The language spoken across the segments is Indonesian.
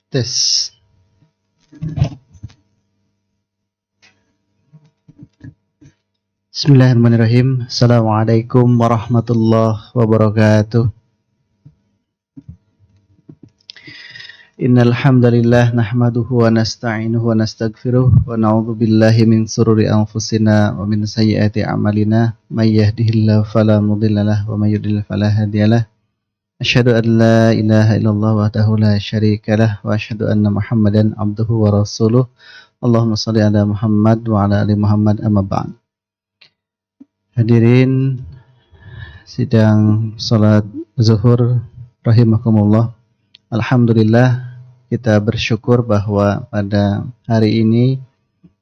Tes. Bismillahirrahmanirrahim. Assalamualaikum warahmatullahi wabarakatuh. Innal hamdalillah nahmaduhu wa nasta'inuhu wa nastaghfiruh wa na'udzu billahi min shururi anfusina wa min sayyiati a'malina may yahdihillahu fala mudhillalah wa may yudlil fala hadiyalah. Asyhadu an la ilaha illallah wahdahu la syarikalah wa asyhadu anna Muhammadan abduhu wa rasuluh. Allahumma shalli ala Muhammad wa ala ali Muhammad amma ba'd. Hadirin sidang salat zuhur rahimakumullah. Alhamdulillah kita bersyukur bahwa pada hari ini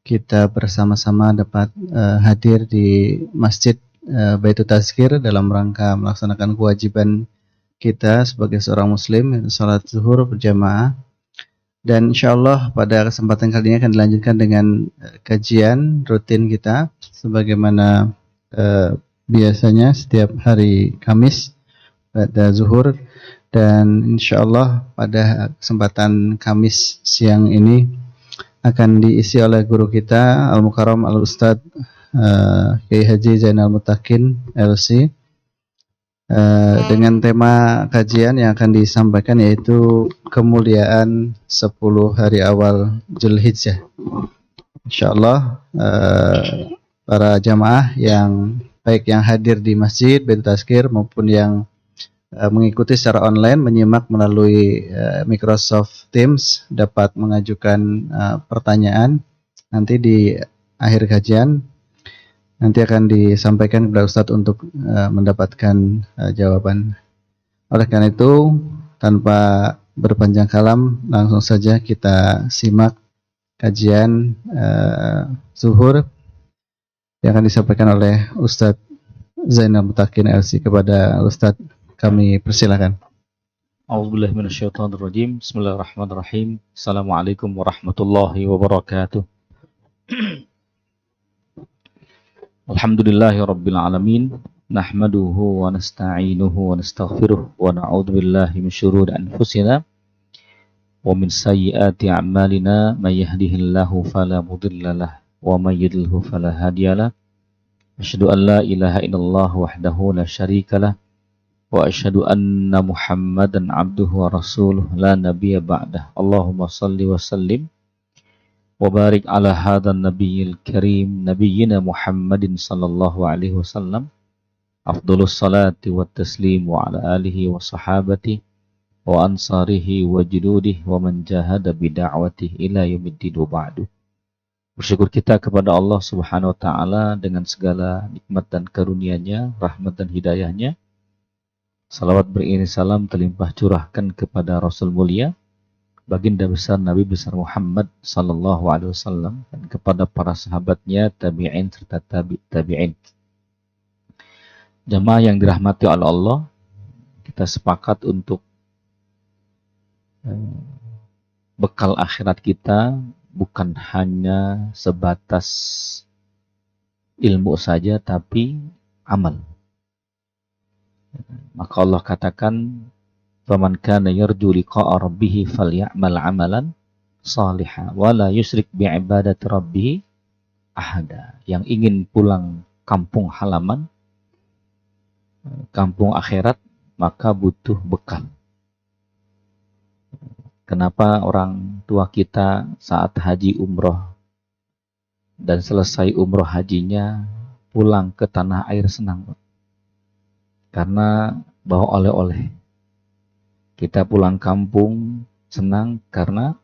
kita bersama-sama dapat hadir di Masjid Baitul Tazkir dalam rangka melaksanakan kewajiban kita sebagai seorang muslim, yaitu salat zuhur berjamaah. Dan insyaallah pada kesempatan kali ini akan dilanjutkan dengan kajian rutin kita sebagaimana biasanya setiap hari Kamis pada zuhur, dan insyaallah pada kesempatan Kamis siang ini akan diisi oleh guru kita Al-Mukarram Al-Ustadz Kiai Haji Zainal Mutakin LC dengan tema kajian yang akan disampaikan yaitu kemuliaan 10 hari awal Zulhijjah. Insyaallah para jamaah yang baik yang hadir di Masjid Baitul Tazkir maupun yang mengikuti secara online menyimak melalui Microsoft Teams dapat mengajukan pertanyaan nanti di akhir kajian. Nanti akan disampaikan kepada Ustadz untuk mendapatkan jawaban. Oleh karena itu, tanpa berpanjang kalam, langsung saja kita simak kajian zuhur yang akan disampaikan oleh Ustadz Zainal Mutakin LC. Kepada Ustadz kami persilakan. A'udzubillahi minasyaitonirrajim. Bismillahirrahmanirrahim. Assalamualaikum warahmatullahi wabarakatuh. Alhamdulillahi rabbil alamin. Nahmaduhu wa nasta'inuhu wa nastaghfiruh wa na'udzu billahi min syururi anfusina wa min sayyiati a'malina may yahdihillahu fala mudhillalah wa may yudlilhu fala hadiyalah. Asyhadu an la ilaha illallah wahdahu la syarikalah wa asyhadu anna Muhammadan abduhu wa rasuluh la nabiyya ba'dah. Allahumma shalli wa sallim wa barik ala hadzal nabiyil karim nabiyyina Muhammadin sallallahu alaihi wasallam. Afdhalus salati wat taslim wa ala alihi wa sahabati wa ansarihi wa jududihi wa man jahada bid'awatihi ila yaumiddin wa ba'du. Bersyukur kita kepada Allah Subhanahu wa taala dengan segala nikmat dan karunia-Nya, rahmat dan hidayah-Nya. Salawat beriring salam terlimpah curahkan kepada Rasul mulia, baginda besar Nabi besar Muhammad sallallahu alaihi wasallam, dan kepada para sahabatnya, tabi'in serta tabi'in. Jamaah yang dirahmati oleh Allah, kita sepakat untuk bekal akhirat kita bukan hanya sebatas ilmu saja, tapi amal. Maka Allah katakan, faman kana yarju liqa'a rabbih falyamal 'amalan shalihan wa la yusyrik bi'ibadati rabbih ahada. Yang ingin pulang kampung halaman, kampung akhirat, maka butuh bekal. Kenapa orang tua kita saat haji umroh dan selesai umroh hajinya pulang ke tanah air senang? Karena bawa oleh-oleh. Kita pulang kampung senang karena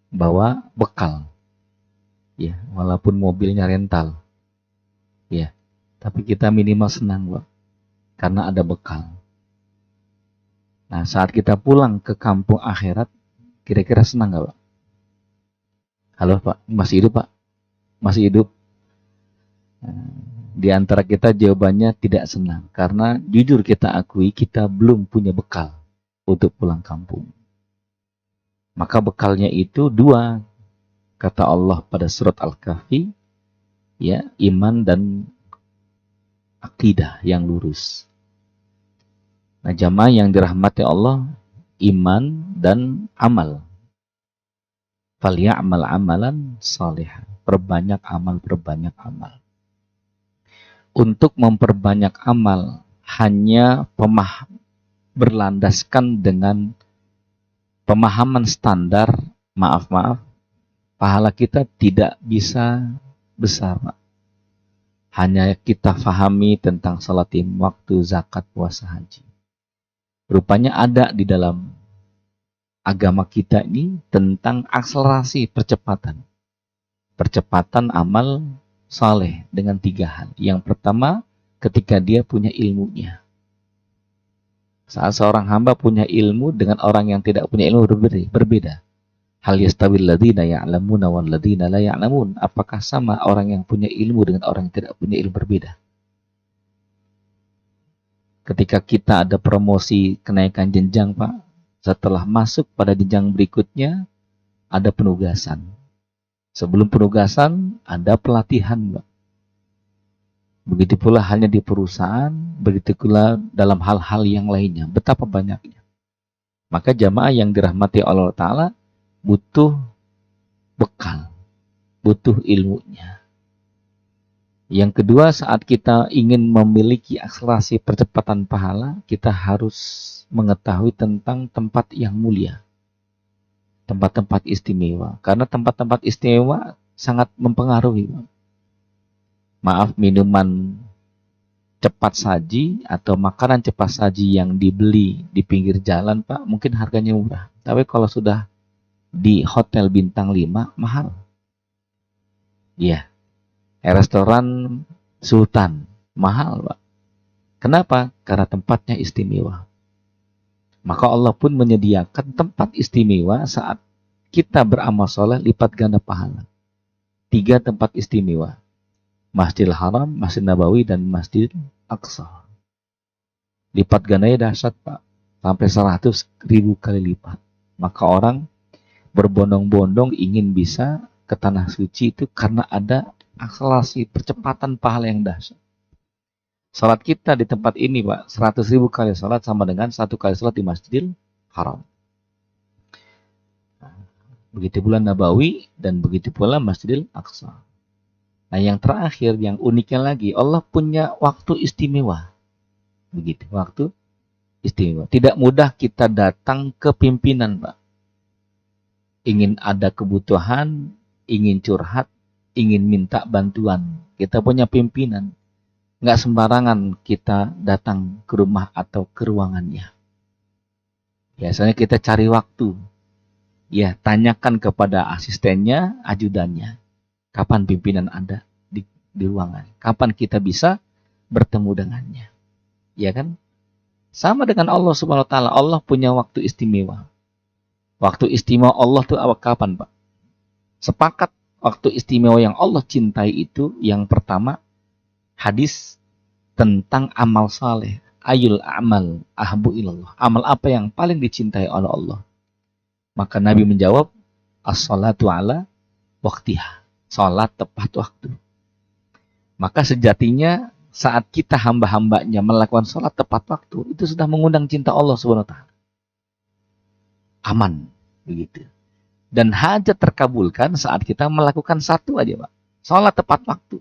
bawa bekal. Ya, walaupun mobilnya rental. Ya, tapi kita minimal senang, Pak, karena ada bekal. Nah, saat kita pulang ke kampung akhirat, kira-kira senang nggak, Pak? Halo, Pak, masih hidup, Pak? Masih hidup? Di antara kita jawabannya tidak senang, karena jujur kita akui kita belum punya bekal untuk pulang kampung. Maka bekalnya itu dua, kata Allah pada surat Al-Kahfi, ya, iman dan akidah yang lurus. Nah, jamaah yang dirahmati Allah, iman dan amal. Falya'mal amalan shalihan. Perbanyak amal, perbanyak amal. Untuk memperbanyak amal hanya berlandaskan dengan pemahaman standar, maaf, pahala kita tidak bisa besar. Hanya kita fahami tentang salat lima waktu, zakat, puasa, haji. Rupanya ada di dalam agama kita ini tentang akselerasi percepatan. Percepatan amal saleh dengan 3 hal. Yang pertama, ketika dia punya ilmunya. Saat seorang hamba punya ilmu dengan orang yang tidak punya ilmu berbeda. Hal yastawil ladzina ya'lamuna wal ladzina la ya'lamun. Apakah sama orang yang punya ilmu dengan orang yang tidak punya ilmu berbeda? Ketika kita ada promosi kenaikan jenjang, Pak, setelah masuk pada jenjang berikutnya ada penugasan. Sebelum penugasan ada pelatihan, Pak. Begitu pula halnya di perusahaan, begitu pula dalam hal-hal yang lainnya. Betapa banyaknya. Maka jamaah yang dirahmati Allah Ta'ala butuh bekal, butuh ilmunya. Yang kedua, saat kita ingin memiliki akselerasi percepatan pahala, kita harus mengetahui tentang tempat yang mulia. Tempat-tempat istimewa. Karena tempat-tempat istimewa sangat mempengaruhi. Maaf, minuman cepat saji atau makanan cepat saji yang dibeli di pinggir jalan, Pak, mungkin harganya murah. Tapi kalau sudah di hotel bintang 5, mahal. Iya. Restoran Sultan, mahal, Pak. Kenapa? Karena tempatnya istimewa. Maka Allah pun menyediakan tempat istimewa saat kita beramal soleh lipat ganda pahala. 3 tempat istimewa. Masjidil Haram, Masjid Nabawi, dan Masjid Aqsa. Lipat gandanya dahsyat, Pak. Sampai 100.000 kali lipat. Maka orang berbondong-bondong ingin bisa ke tanah suci itu karena ada akselerasi percepatan pahala yang dahsyat. Salat kita di tempat ini, Pak, 100.000 kali salat sama dengan 1 kali salat di Masjidil Haram. Begitu pula Nabawi dan begitu pula Masjidil Aqsa. Nah, yang terakhir, yang uniknya lagi, Allah punya waktu istimewa. Begitu, waktu istimewa. Tidak mudah kita datang ke pimpinan, Pak. Ingin ada kebutuhan, ingin curhat, ingin minta bantuan. Kita punya pimpinan. Nggak sembarangan kita datang ke rumah atau ke ruangannya. Biasanya kita cari waktu. Ya, tanyakan kepada asistennya, ajudannya. Kapan pimpinan ada di ruangan? Kapan kita bisa bertemu dengannya? Ya kan? Sama dengan Allah Subhanahu wa taala. Allah punya waktu istimewa. Waktu istimewa Allah itu kapan, Pak? Sepakat waktu istimewa yang Allah cintai itu yang pertama hadis tentang amal saleh. Ayul amal ahbu ilallah. Amal apa yang paling dicintai oleh Allah? Maka Nabi menjawab, as-salatu ala waqtiha. Salat tepat waktu. Maka sejatinya saat kita hamba-hambanya melakukan salat tepat waktu, itu sudah mengundang cinta Allah Subhanahu wa taala. Aman, begitu. Dan hajat terkabulkan saat kita melakukan satu aja, Pak. Salat tepat waktu.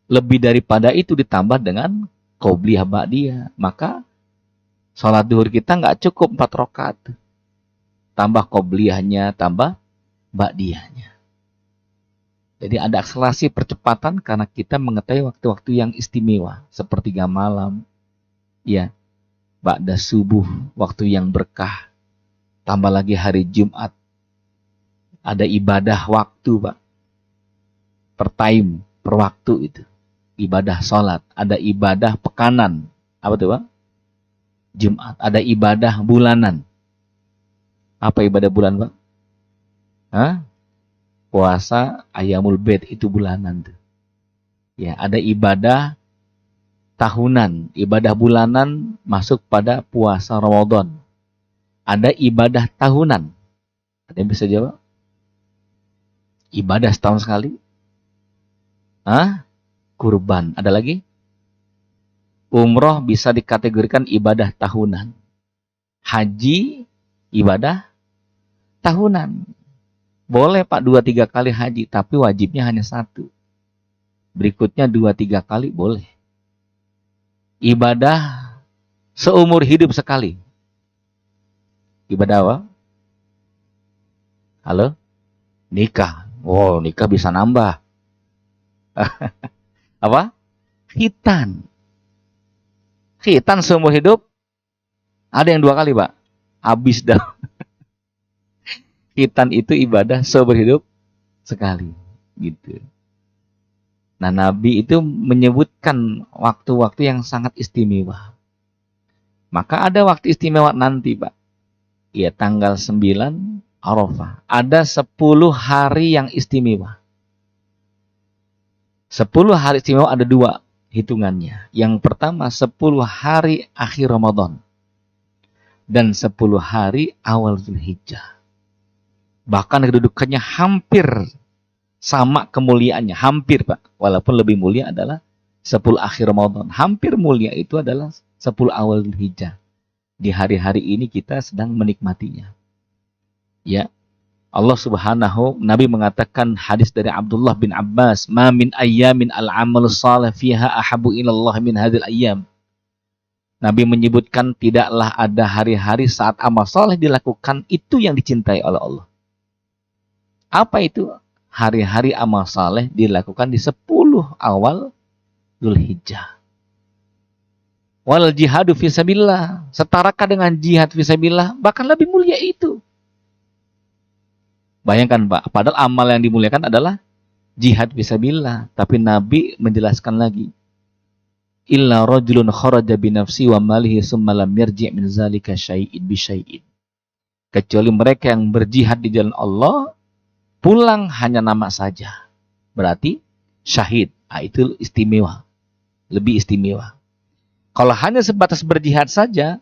Lebih daripada itu ditambah dengan qobliyah ba'diyah. Maka salat duhur kita nggak cukup 4 rakaat. Tambah qobliyahnya, tambah ba'diyahnya. Jadi ada akselerasi percepatan karena kita mengetahui waktu-waktu yang istimewa. Sepertiga malam, ya, ba'da subuh, waktu yang berkah. Tambah lagi hari Jumat. Ada ibadah waktu, Pak. Per time, per waktu itu. Ibadah sholat. Ada ibadah pekanan. Apa itu, Pak? Jumat. Ada ibadah bulanan. Apa ibadah bulan, Pak? Hah? Puasa Ayyamul Bid, itu bulanan tuh. Ya, ada ibadah tahunan. Ibadah bulanan masuk pada puasa Ramadan. Ada ibadah tahunan. Ada yang bisa jawab? Ibadah setahun sekali? Hah? Kurban. Ada lagi? Umroh bisa dikategorikan ibadah tahunan. Haji, ibadah tahunan. Boleh Pak 2-3 kali haji, tapi wajibnya hanya satu. Berikutnya 2-3 kali boleh. Ibadah seumur hidup sekali. Ibadah apa? Halo? Nikah. Oh, nikah bisa nambah. Apa? Khitan. Khitan seumur hidup. Ada yang 2 kali, Pak. Habis dah. Khitan itu ibadah seumur hidup sekali. Gitu. Nah, Nabi itu menyebutkan waktu-waktu yang sangat istimewa. Maka ada waktu istimewa nanti, Pak. Ya, tanggal 9 Arafah. Ada 10 hari yang istimewa. 10 hari istimewa ada 2 hitungannya. Yang pertama 10 hari akhir Ramadan. Dan 10 hari awal Zulhijjah. Bahkan kedudukannya hampir sama kemuliaannya. Hampir, Pak. Walaupun lebih mulia adalah 10 akhir Ramadan. Hampir mulia itu adalah 10 awal Zulhijjah. Di hari-hari ini kita sedang menikmatinya. Ya. Allah Subhanahu, Nabi mengatakan hadis dari Abdullah bin Abbas, "Ma min ayyamin al-amalu salih fiha ahabu ilallah min hadhil ayyam." Nabi menyebutkan tidaklah ada hari-hari saat amal saleh dilakukan itu yang dicintai oleh Allah. Apa itu? Hari-hari amal saleh dilakukan di 10 awal Zulhijjah. Wal jihadu fisabilillah, setarakan dengan jihad fisabilillah, bahkan lebih mulia itu. Bayangkan Pak, padahal amal yang dimuliakan adalah jihad fisabilillah, tapi Nabi menjelaskan lagi. Illa rajulun kharaja binafsi wa malihi summa lam yarji' min zalika syai'in bi syai'in. Kecuali mereka yang berjihad di jalan Allah, pulang hanya nama saja. Berarti syahid. Nah, itu istimewa. Lebih istimewa. Kalau hanya sebatas berjihad saja,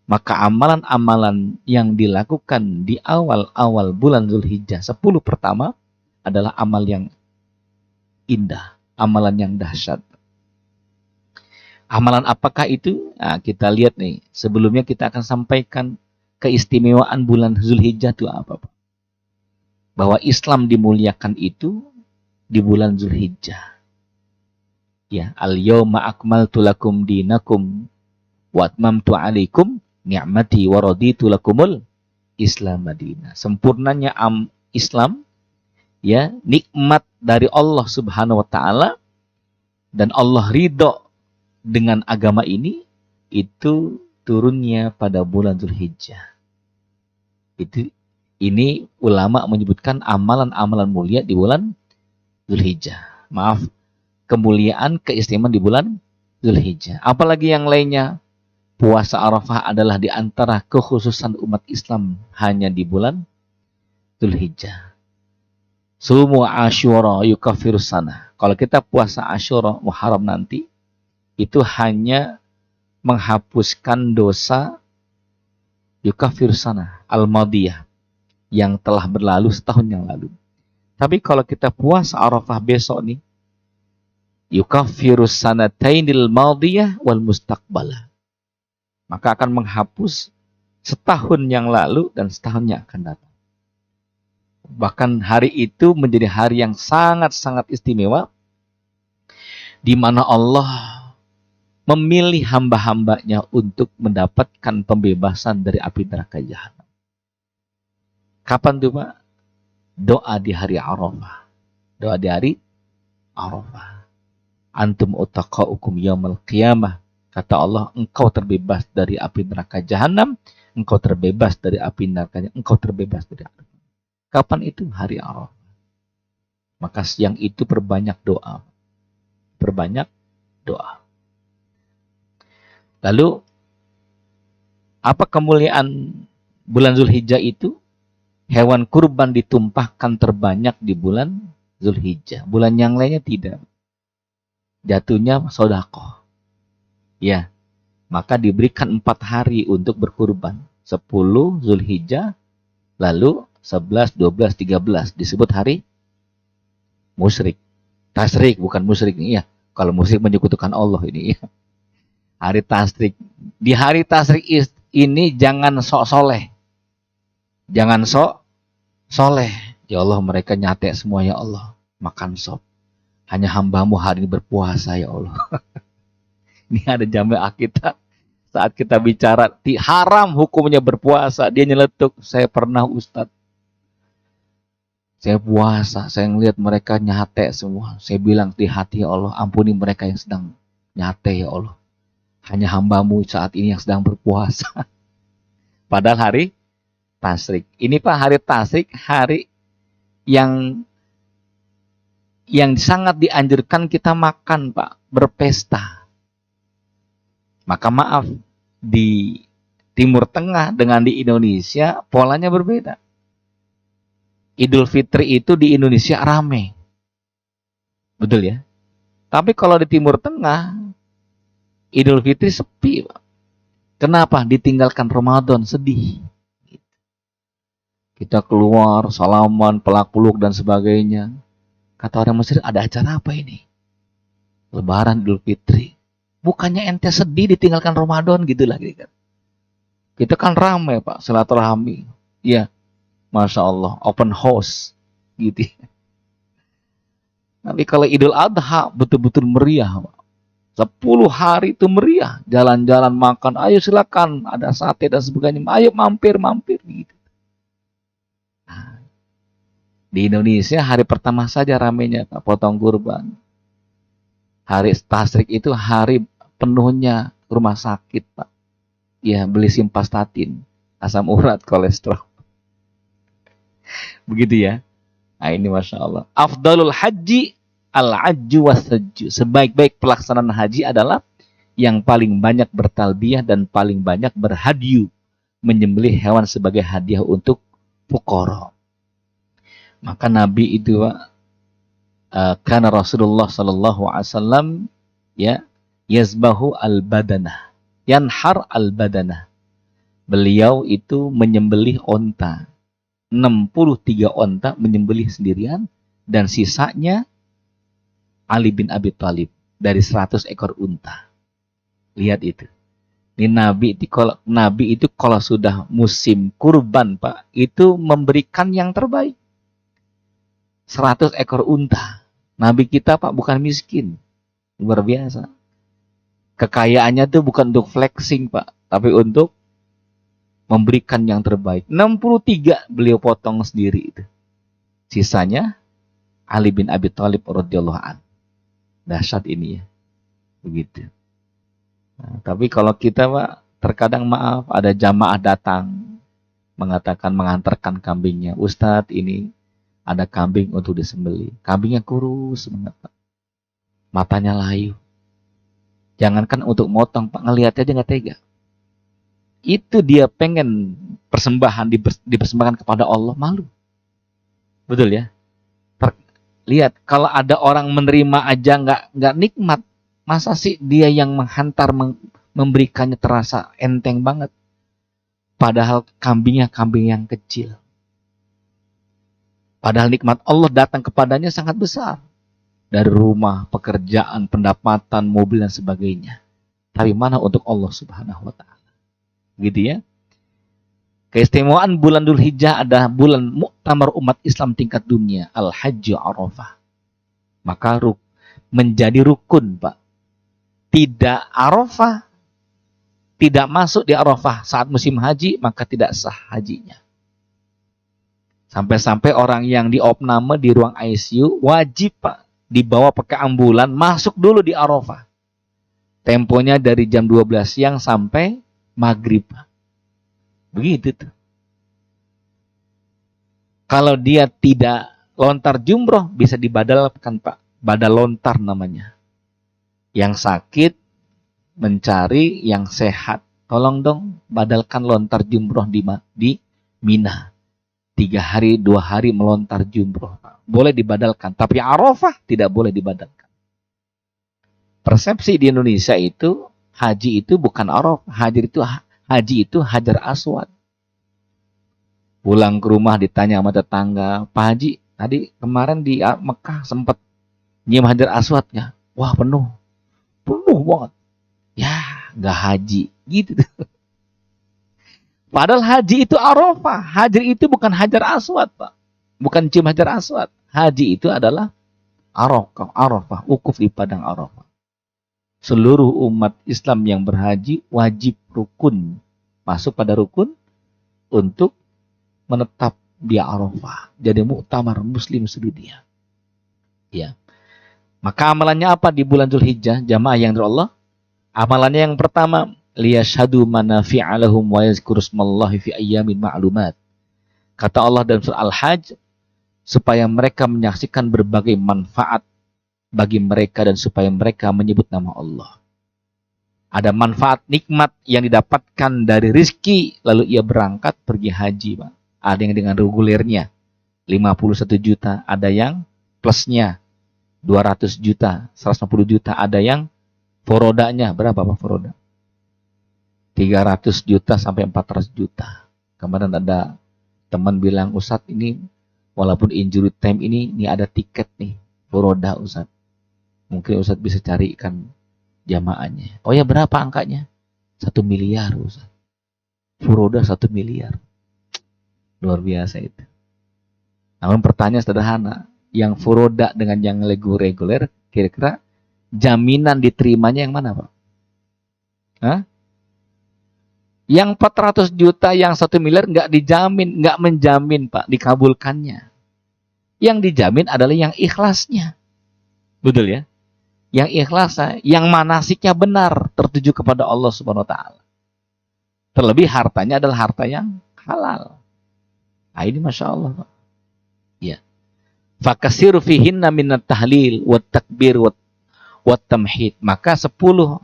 maka amalan-amalan yang dilakukan di awal-awal bulan Zulhijjah 10 pertama adalah amal yang indah, amalan yang dahsyat. Amalan apakah itu? Nah, kita lihat nih. Sebelumnya kita akan sampaikan keistimewaan bulan Zulhijjah itu apa, Pak? Bahwa Islam dimuliakan itu di bulan Zulhijjah. Ya, al-yawma akmaltu lakum dinakum wa atmamtu 'alaikum ni'mati wa raditu lakumul Islam Madinah. Sempurnanya Islam, ya, nikmat dari Allah Subhanahu wa taala, dan Allah ridho dengan agama ini, itu turunnya pada bulan Zulhijjah. Ini ulama menyebutkan amalan-amalan mulia di bulan Zulhijjah. Maaf, kemuliaan, keistimewaan di bulan Zulhijjah. Apalagi yang lainnya. Puasa Arafah adalah di antara kekhususan umat Islam hanya di bulan Zulhijjah. Sumu Asyura yukaffirus sana. Kalau kita puasa Asyura Muharram nanti, itu hanya menghapuskan dosa yukaffirus sana al-madiyah yang telah berlalu setahun yang lalu. Tapi kalau kita puasa Arafah besok nih, yukaffirus sanatainil madiyah wal mustaqbalah. Maka akan menghapus setahun yang lalu dan setahun yang akan datang. Bahkan hari itu menjadi hari yang sangat-sangat istimewa, di mana Allah memilih hamba-hambanya untuk mendapatkan pembebasan dari api neraka jahanam. Kapan tuh, Pak? Doa di hari Arafah. Doa di hari Arafah. Antum utaqaukum yaumal qiyamah. Kata Allah, engkau terbebas dari api neraka jahanam, engkau terbebas dari api neraka, engkau terbebas dari api. Kapan itu? Hari Arafah. Maka siang itu perbanyak doa. Perbanyak doa. Lalu, apa kemuliaan bulan Zulhijjah itu? Hewan kurban ditumpahkan terbanyak di bulan Zulhijjah. Bulan yang lainnya tidak. Jatuhnya sedekah. Ya, maka diberikan 4 hari untuk berkurban. 10 Zulhijjah, lalu 11, 12, 13 disebut hari musyrik. Tasyrik, bukan musyrik nih ya. Kalau musyrik menyekutukan Allah ini ya. Hari tasyrik. Di hari tasyrik ini jangan sok soleh. Jangan sok soleh. Ya Allah, mereka nyate semua ya Allah, makan sop. Hanya hamba-Mu hari ini berpuasa ya Allah. Ini ada jamaah kita, saat kita bicara haram hukumnya berpuasa, dia nyeletuk, saya pernah Ustadz, saya puasa, saya ngelihat mereka nyate semua. Saya bilang di hati, ya Allah, ampuni mereka yang sedang nyate ya Allah. Hanya hamba-Mu saat ini yang sedang berpuasa. Padahal hari Tasyrik. Ini Pak, hari Tasyrik, hari yang sangat dianjurkan kita makan Pak, berpesta. Maka maaf, di Timur Tengah dengan di Indonesia polanya berbeda. Idul Fitri itu di Indonesia rame. Betul ya? Tapi kalau di Timur Tengah, Idul Fitri sepi Pak. Kenapa? Ditinggalkan Ramadan, sedih. Kita keluar, salaman, pelak-peluk dan sebagainya. Kata orang Mesir, ada acara apa ini? Lebaran Idul Fitri. Bukannya ente sedih ditinggalkan Ramadan gitu lah. Kita kan ramai Pak, silaturahmi. Ya, Masya Allah, open house. Gitu. Tapi kalau Idul Adha betul-betul meriah Pak. 10 hari itu meriah. Jalan-jalan makan, ayo silakan, ada sate dan sebagainya. Ayo mampir gitu. Nah, di Indonesia hari pertama saja ramenya Pak, potong kurban. Hari Tasyrik itu hari penuhnya rumah sakit Pak. Ya, beli simvastatin, asam urat, kolesterol. Begitu ya. Nah ini Masya Allah. Afdalul haji al-ajju was-sajju. Sebaik-baik pelaksanaan haji adalah yang paling banyak bertalbiyah dan paling banyak berhadyu, menyembelih hewan sebagai hadiah untuk fuqara. Maka Nabi itu karena Rasulullah sallallahu alaihi wasallam ya yazbahu al-badanah, yanhar al-badanah. Beliau itu menyembelih onta. 63 onta menyembelih sendirian, dan sisanya Ali bin Abi Thalib dari 100 ekor unta. Lihat itu. Ini Nabi itu kalau sudah musim kurban Pak, itu memberikan yang terbaik. 100 ekor unta. Nabi kita Pak bukan miskin. Luar biasa. Kekayaannya tuh bukan untuk flexing Pak, tapi untuk memberikan yang terbaik. 63 beliau potong sendiri itu. Sisanya Ali bin Abi Thalib radhiyallahu anhu. Dahsyat ini ya. Begitu. Nah, tapi kalau kita Pak, terkadang maaf ada jamaah datang mengatakan mengantarkan kambingnya. Ustadz, ini ada kambing untuk disembelih. Kambingnya kurus banget Pak. Matanya layu. Jangankan untuk motong Pak, ngelihatnya aja nggak tega. Itu dia pengen persembahan dipersembahkan kepada Allah, malu. Betul ya? Lihat, kalau ada orang menerima aja nggak nikmat, masa sih dia yang menghantar memberikannya terasa enteng banget? Padahal kambingnya kambing yang kecil. Padahal nikmat Allah datang kepadanya sangat besar. Dari rumah, pekerjaan, pendapatan, mobil dan sebagainya. Tapi mana untuk Allah Subhanahu wa Ta'ala? Gitu ya. Keistimewaan bulan Dzulhijjah adalah bulan muktamar umat Islam tingkat dunia, Al-Hajj Arafah. Maka menjadi rukun Pak. Tidak Arafah, tidak masuk di Arafah saat musim haji, maka tidak sah hajinya. Sampai-sampai orang yang diopname di ruang ICU wajib Pak dibawa pakai ambulan masuk dulu di Arafah. Temponya dari jam 12 siang sampai maghrib. Begitu tuh. Kalau dia tidak lontar jumroh, bisa dibadalkan Pak. Badal lontar namanya. Yang sakit mencari yang sehat. Tolong dong badalkan lontar jumroh di Mina. 3 hari, 2 hari melontar jumroh. Boleh dibadalkan. Tapi Arafah tidak boleh dibadalkan. Persepsi di Indonesia itu, haji itu bukan Arafah. Haji itu Hajar Aswad. Pulang ke rumah ditanya sama tetangga, Pak Haji, tadi kemarin di Mekah sempat nyium Hajar Aswadnya. Wah penuh banget. Ya, nggak haji, gitu. Padahal haji itu Arafah. Hajar itu bukan Hajar Aswad Pak. Bukan cium Hajar Aswad. Haji itu adalah Arafah, wukuf di padang Arafah. Seluruh umat Islam yang berhaji wajib rukun. Masuk pada rukun untuk menetap di Arafah. Jadi muktamar muslim sedunia. Ya. Maka amalannya apa di bulan Zulhijjah? Jamaah yang dari Allah. Amalannya yang pertama, liyashhadu manafi'a lahum wa yazkuru smallahi fi ayyamin ma'lumat. Kata Allah dalam surah Al-Hajj, supaya mereka menyaksikan berbagai manfaat bagi mereka dan supaya mereka menyebut nama Allah. Ada manfaat nikmat yang didapatkan dari rizki, lalu ia berangkat pergi haji, Pak. Ada yang dengan regulernya 51 juta, ada yang plusnya 200 juta, 150 juta, ada yang forodanya berapa Pak foroda? 300 juta sampai 400 juta. Kemarin ada teman bilang, Ustadz ini walaupun injury time ini ada tiket nih, foroda Ustadz. Mungkin Ustadz bisa carikan jamaahnya. Oh ya, berapa angkanya? 1 miliar Ustadz. Foroda 1 miliar. Luar biasa itu. Namun pertanyaan sederhana, yang foroda dengan yang reguler, kira-kira jaminan diterimanya yang mana Pak? Hah? Yang 400 juta, yang 1 miliar nggak dijamin, nggak menjamin Pak dikabulkannya. Yang dijamin adalah yang ikhlasnya. Betul ya? Yang ikhlasnya, yang manasiknya benar, tertuju kepada Allah Subhanahu wa taala. Terlebih hartanya adalah harta yang halal. Nah, ini Masya Allah Pak. Ya. Fakasiru fihinna minat tahlil wat takbir wat tamhid. Maka 10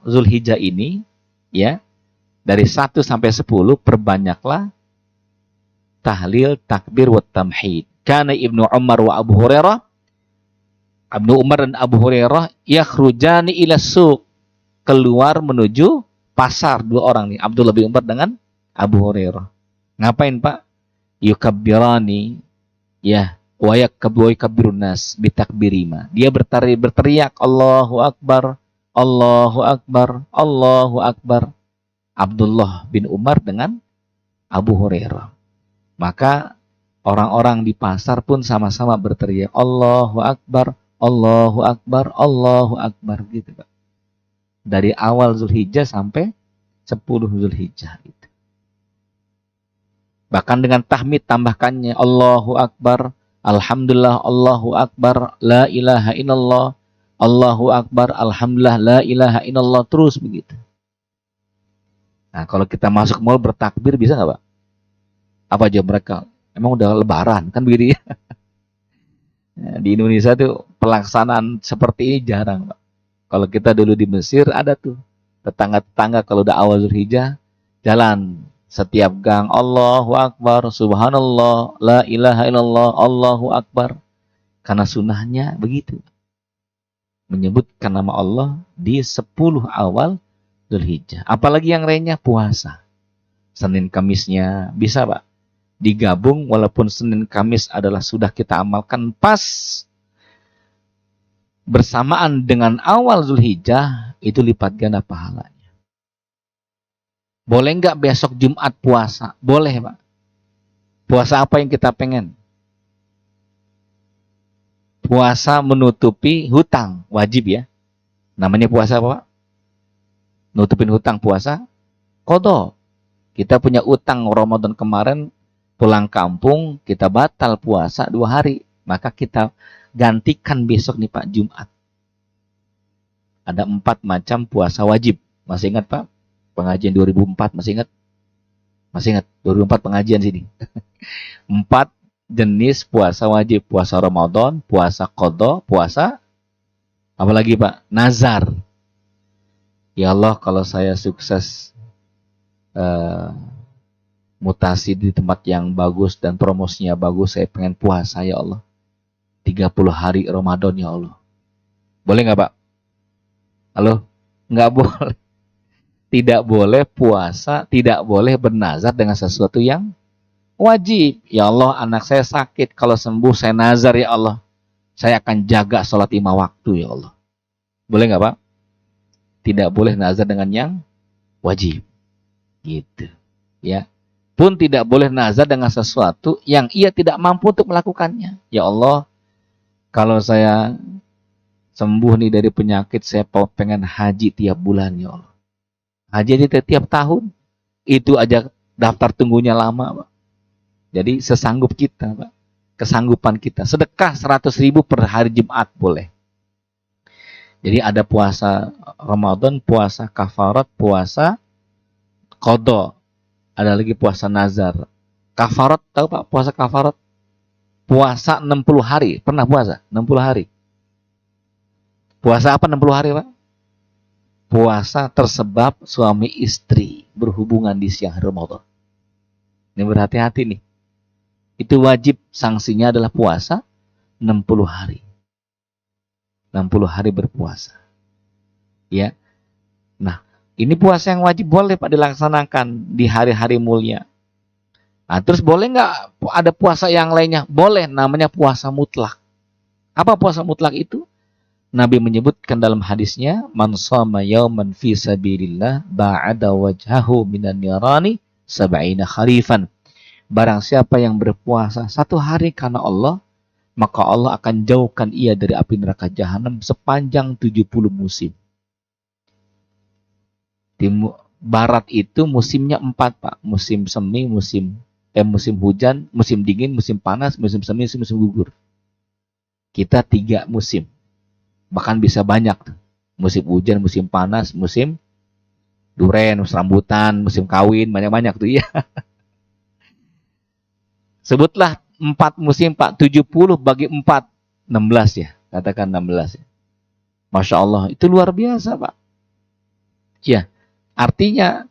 Zulhijjah ini ya, dari 1 sampai 10 perbanyaklah tahlil, takbir wat tamhid. Kana Ibnu Umar wa Abu Hurairah, Ibnu Umar dan Abu Hurairah yakhrujani ila suq, keluar menuju pasar. 2 orang nih, Abdullah bin Umar dengan Abu Hurairah. Ngapain Pak? Yukabbirani ya, wa yakabbirun nas bitakbirima. Dia berteriak Allahu Akbar, Allahu Akbar, Allahu Akbar. Abdullah bin Umar dengan Abu Hurairah. Maka orang-orang di pasar pun sama-sama berteriak Allahu Akbar, Allahu Akbar, Allahu Akbar gitu Pak. Dari awal Zulhijjah sampai 10 Zulhijjah itu. Bahkan dengan tahmid tambahkannya Allahu Akbar, Alhamdulillah, Allahu Akbar, La ilaha illallah, Allahu Akbar, Alhamdulillah, La ilaha illallah, terus begitu. Nah, kalau kita masuk mall bertakbir bisa nggak Pak? Apa aja mereka? Emang udah lebaran kan begitu ya? Nah, di Indonesia tuh pelaksanaan seperti ini jarang Pak. Kalau kita dulu di Mesir ada tuh tetangga-tetangga kalau udah awal Zulhijjah jalan setiap gang Allahu Akbar, Subhanallah, La ilaha illallah, Allahu Akbar. Karena sunnahnya begitu. Menyebutkan nama Allah di 10 awal Zulhijjah. Apalagi yang lainnya puasa. Senin Kamisnya bisa Pak digabung, walaupun Senin Kamis adalah sudah kita amalkan pas bersamaan dengan awal Zulhijjah, itu lipat ganda pahalanya. Boleh nggak besok Jumat puasa? Boleh Pak. Puasa apa yang kita pengen? Puasa menutupi hutang, wajib ya. Namanya puasa apa Pak? Nutupin hutang puasa, qadha. Kita punya utang Ramadan kemarin, pulang kampung, kita batal puasa 2 hari. Maka kita gantikan besok nih Pak, Jumat. Ada 4 macam puasa wajib. Masih ingat Pak? Pengajian 2004, masih ingat? Masih ingat? 2004 pengajian sini. 4 jenis puasa wajib. Puasa Ramadan, puasa qadha, puasa apalagi Pak? Nazar. Ya Allah, kalau saya sukses mutasi di tempat yang bagus dan promosinya bagus, saya pengen puasa ya Allah. 30 hari Ramadan ya Allah. Boleh nggak Pak? Halo? Nggak boleh. Tidak boleh puasa, tidak boleh bernazar dengan sesuatu yang wajib. Ya Allah, anak saya sakit, kalau sembuh saya nazar ya Allah, saya akan jaga sholat 5 waktu ya Allah. Boleh nggak Pak? Tidak boleh nazar dengan yang wajib. Gitu. Ya. pun tidak boleh nazar dengan sesuatu yang ia tidak mampu untuk melakukannya. Ya Allah, kalau saya sembuh nih dari penyakit, saya pengen haji tiap bulan, ya Allah. Haji aja tiap tahun, itu aja daftar tunggunya lama, Pak. Jadi sesanggup kita, Pak. Kesanggupan kita. Sedekah 100.000 per hari Jumat boleh. Jadi ada puasa Ramadan, puasa kafarat, puasa qadha. Ada lagi puasa nazar. Kafarat, tahu Pak puasa kafarat? Puasa 60 hari. Pernah puasa? 60 hari. Puasa apa 60 hari, Pak? Puasa tersebab suami istri berhubungan di siang hari Ramadan. Ini berhati-hati nih. Itu wajib, sanksinya adalah puasa 60 hari. 60 hari berpuasa. Ya. Nah, ini puasa yang wajib boleh Pak dilaksanakan di hari-hari mulia. Nah, terus boleh nggak ada puasa yang lainnya? Boleh, namanya puasa mutlak. Apa puasa mutlak itu? Nabi menyebutkan dalam hadisnya, man shoma yauman fi sabilillah ba'ada wajhahu minan nirani sab'ina kharifan. Barang siapa yang berpuasa satu hari karena Allah, maka Allah akan jauhkan ia dari api neraka jahanam sepanjang 70 musim. Di barat itu musimnya 4, Pak. Musim semi, musim hujan, musim dingin, musim panas, musim semi, musim gugur. Kita 3 musim. Bahkan bisa banyak tuh. Musim hujan, musim panas, musim duren, musim rambutan, musim kawin, banyak-banyak tuh ya. Sebutlah 4 musim Pak, 70 bagi 4, 16 ya. Katakan 16 ya. Masya Allah, itu luar biasa Pak. Ya, artinya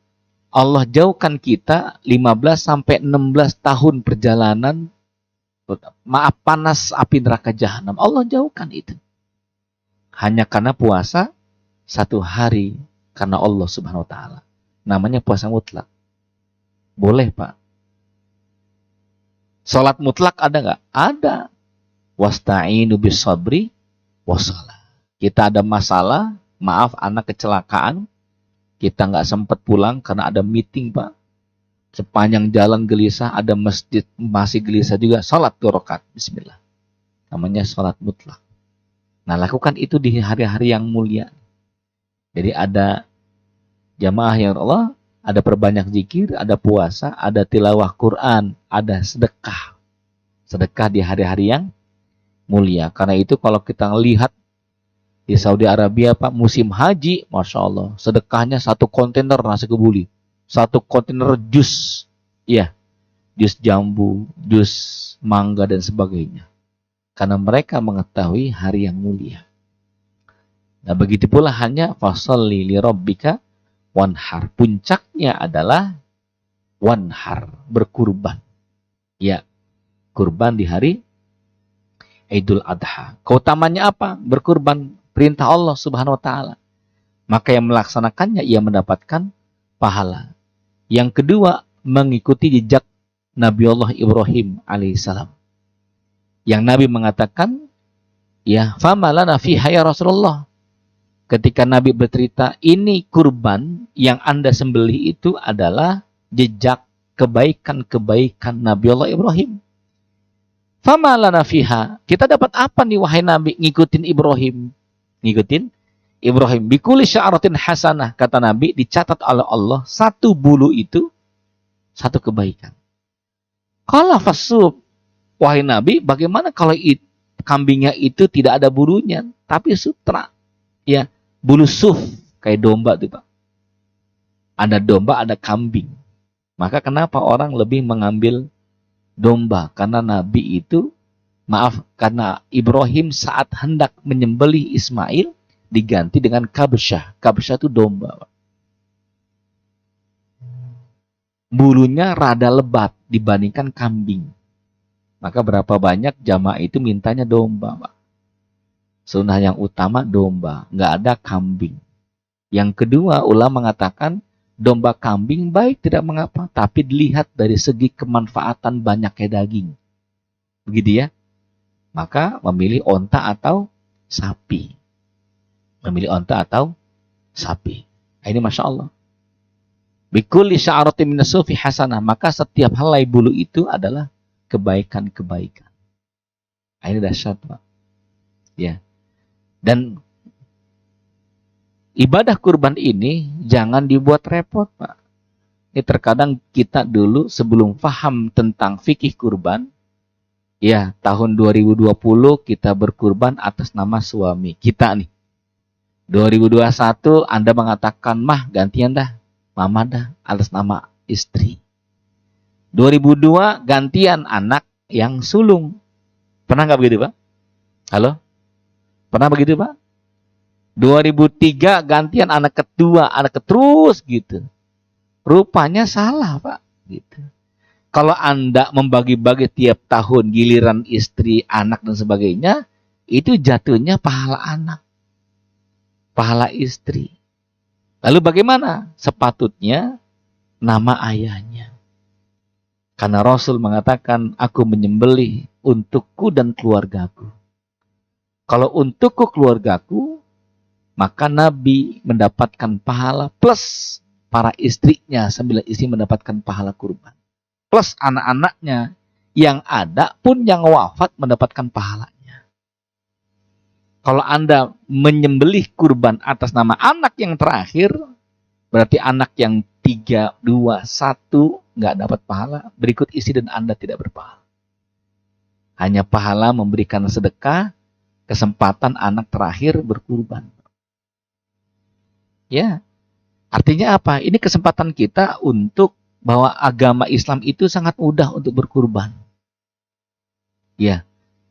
Allah jauhkan kita 15 sampai 16 tahun perjalanan, maaf, panas api neraka jahanam. Allah jauhkan itu. Hanya karena puasa 1 hari karena Allah Subhanahu wa taala. Namanya puasa mutlak. Boleh, Pak. Salat mutlak ada nggak? Ada. Wasta'inu bis sabri wassalah. Kita ada masalah, maaf anak kecelakaan, kita nggak sempat pulang karena ada meeting, Pak. Sepanjang jalan gelisah, ada masjid masih gelisah juga, salat 2 rakaat. Bismillah. Namanya salat mutlak. Nah, lakukan itu di hari-hari yang mulia. Jadi ada jamaah yang Allah, ada perbanyak zikir, ada puasa, ada tilawah Quran, ada sedekah. Sedekah di hari-hari yang mulia. Karena itu kalau kita lihat di Saudi Arabia, Pak, musim haji, Masya Allah, sedekahnya 1 kontainer nasi kebuli. 1 kontainer jus. Ya, jus jambu, jus mangga, dan sebagainya. Karena mereka mengetahui hari yang mulia. Nah, begitu pula hanya fasalli li rabbika wanhar. Puncaknya adalah wanhar, berkurban. Ya, kurban di hari Idul Adha. Keutamanya apa? Berkurban, perintah Allah Subhanahu wa taala. Maka yang melaksanakannya ia mendapatkan pahala. Yang kedua, mengikuti jejak Nabi Allah Ibrahim alaihissalam. Yang Nabi mengatakan, ya, famalana fiha ya Rasulullah. Ketika Nabi bercerita, ini kurban yang Anda sembelih itu adalah jejak kebaikan-kebaikan Nabi Allah Ibrahim. Famalana fiha. Kita dapat apa nih wahai Nabi? Ngikutin Ibrahim. Ngikutin Ibrahim. Bikuli sya'aratin hasanah. Kata Nabi, dicatat oleh Allah, 1 bulu itu 1 kebaikan. Qala fasub. Wahai Nabi, bagaimana kalau kambingnya itu tidak ada bulunya, tapi sutra, ya, bulu suf, kayak domba tuh Pak. Ada domba, ada kambing. Maka kenapa orang lebih mengambil domba? Karena Nabi itu, maaf, karena Ibrahim saat hendak menyembelih Ismail diganti dengan kabsyah. Kabsyah itu domba, Pak. Bulunya rada lebat dibandingkan kambing. Maka berapa banyak jamaah itu mintanya domba, Pak. Sunnah yang utama domba, nggak ada kambing. Yang kedua, ulama mengatakan domba kambing baik tidak mengapa, tapi dilihat dari segi kemanfaatan banyaknya daging. Begitu ya. Maka memilih onta atau sapi. Memilih onta atau sapi. Nah, ini Masya Allah. Bikulli sya'ratin minas sufi hasanah, maka setiap helai bulu itu adalah kebaikan-kebaikan. Ini dahsyat, Pak. Ya. Dan ibadah kurban ini jangan dibuat repot, Pak. Ini terkadang kita dulu sebelum paham tentang fikih kurban, ya, tahun 2020 kita berkurban atas nama suami kita nih. 2021 Anda mengatakan, mah gantian dah, mama dah, atas nama istri. 2002 gantian anak yang sulung. Pernah nggak begitu, Pak? Halo? Pernah begitu, Pak? 2003 gantian anak kedua, anak terus gitu. Rupanya salah, Pak. Gitu. Kalau Anda membagi-bagi tiap tahun giliran istri, anak dan sebagainya, itu jatuhnya pahala anak, pahala istri. Lalu bagaimana? Sepatutnya nama ayahnya. Karena Rasul mengatakan, aku menyembelih untukku dan keluargaku. Kalau untukku keluargaku, maka Nabi mendapatkan pahala plus para istrinya, 9 istri mendapatkan pahala kurban. Plus anak-anaknya yang ada pun yang wafat mendapatkan pahalanya. Kalau Anda menyembelih kurban atas nama anak yang terakhir, berarti anak yang 3, 2, 1 nggak dapat pahala. Berikut istri dan Anda tidak berpahala. Hanya pahala memberikan sedekah, kesempatan anak terakhir berkurban. Ya. Artinya apa? Ini kesempatan kita untuk bahwa agama Islam itu sangat mudah untuk berkurban. Ya.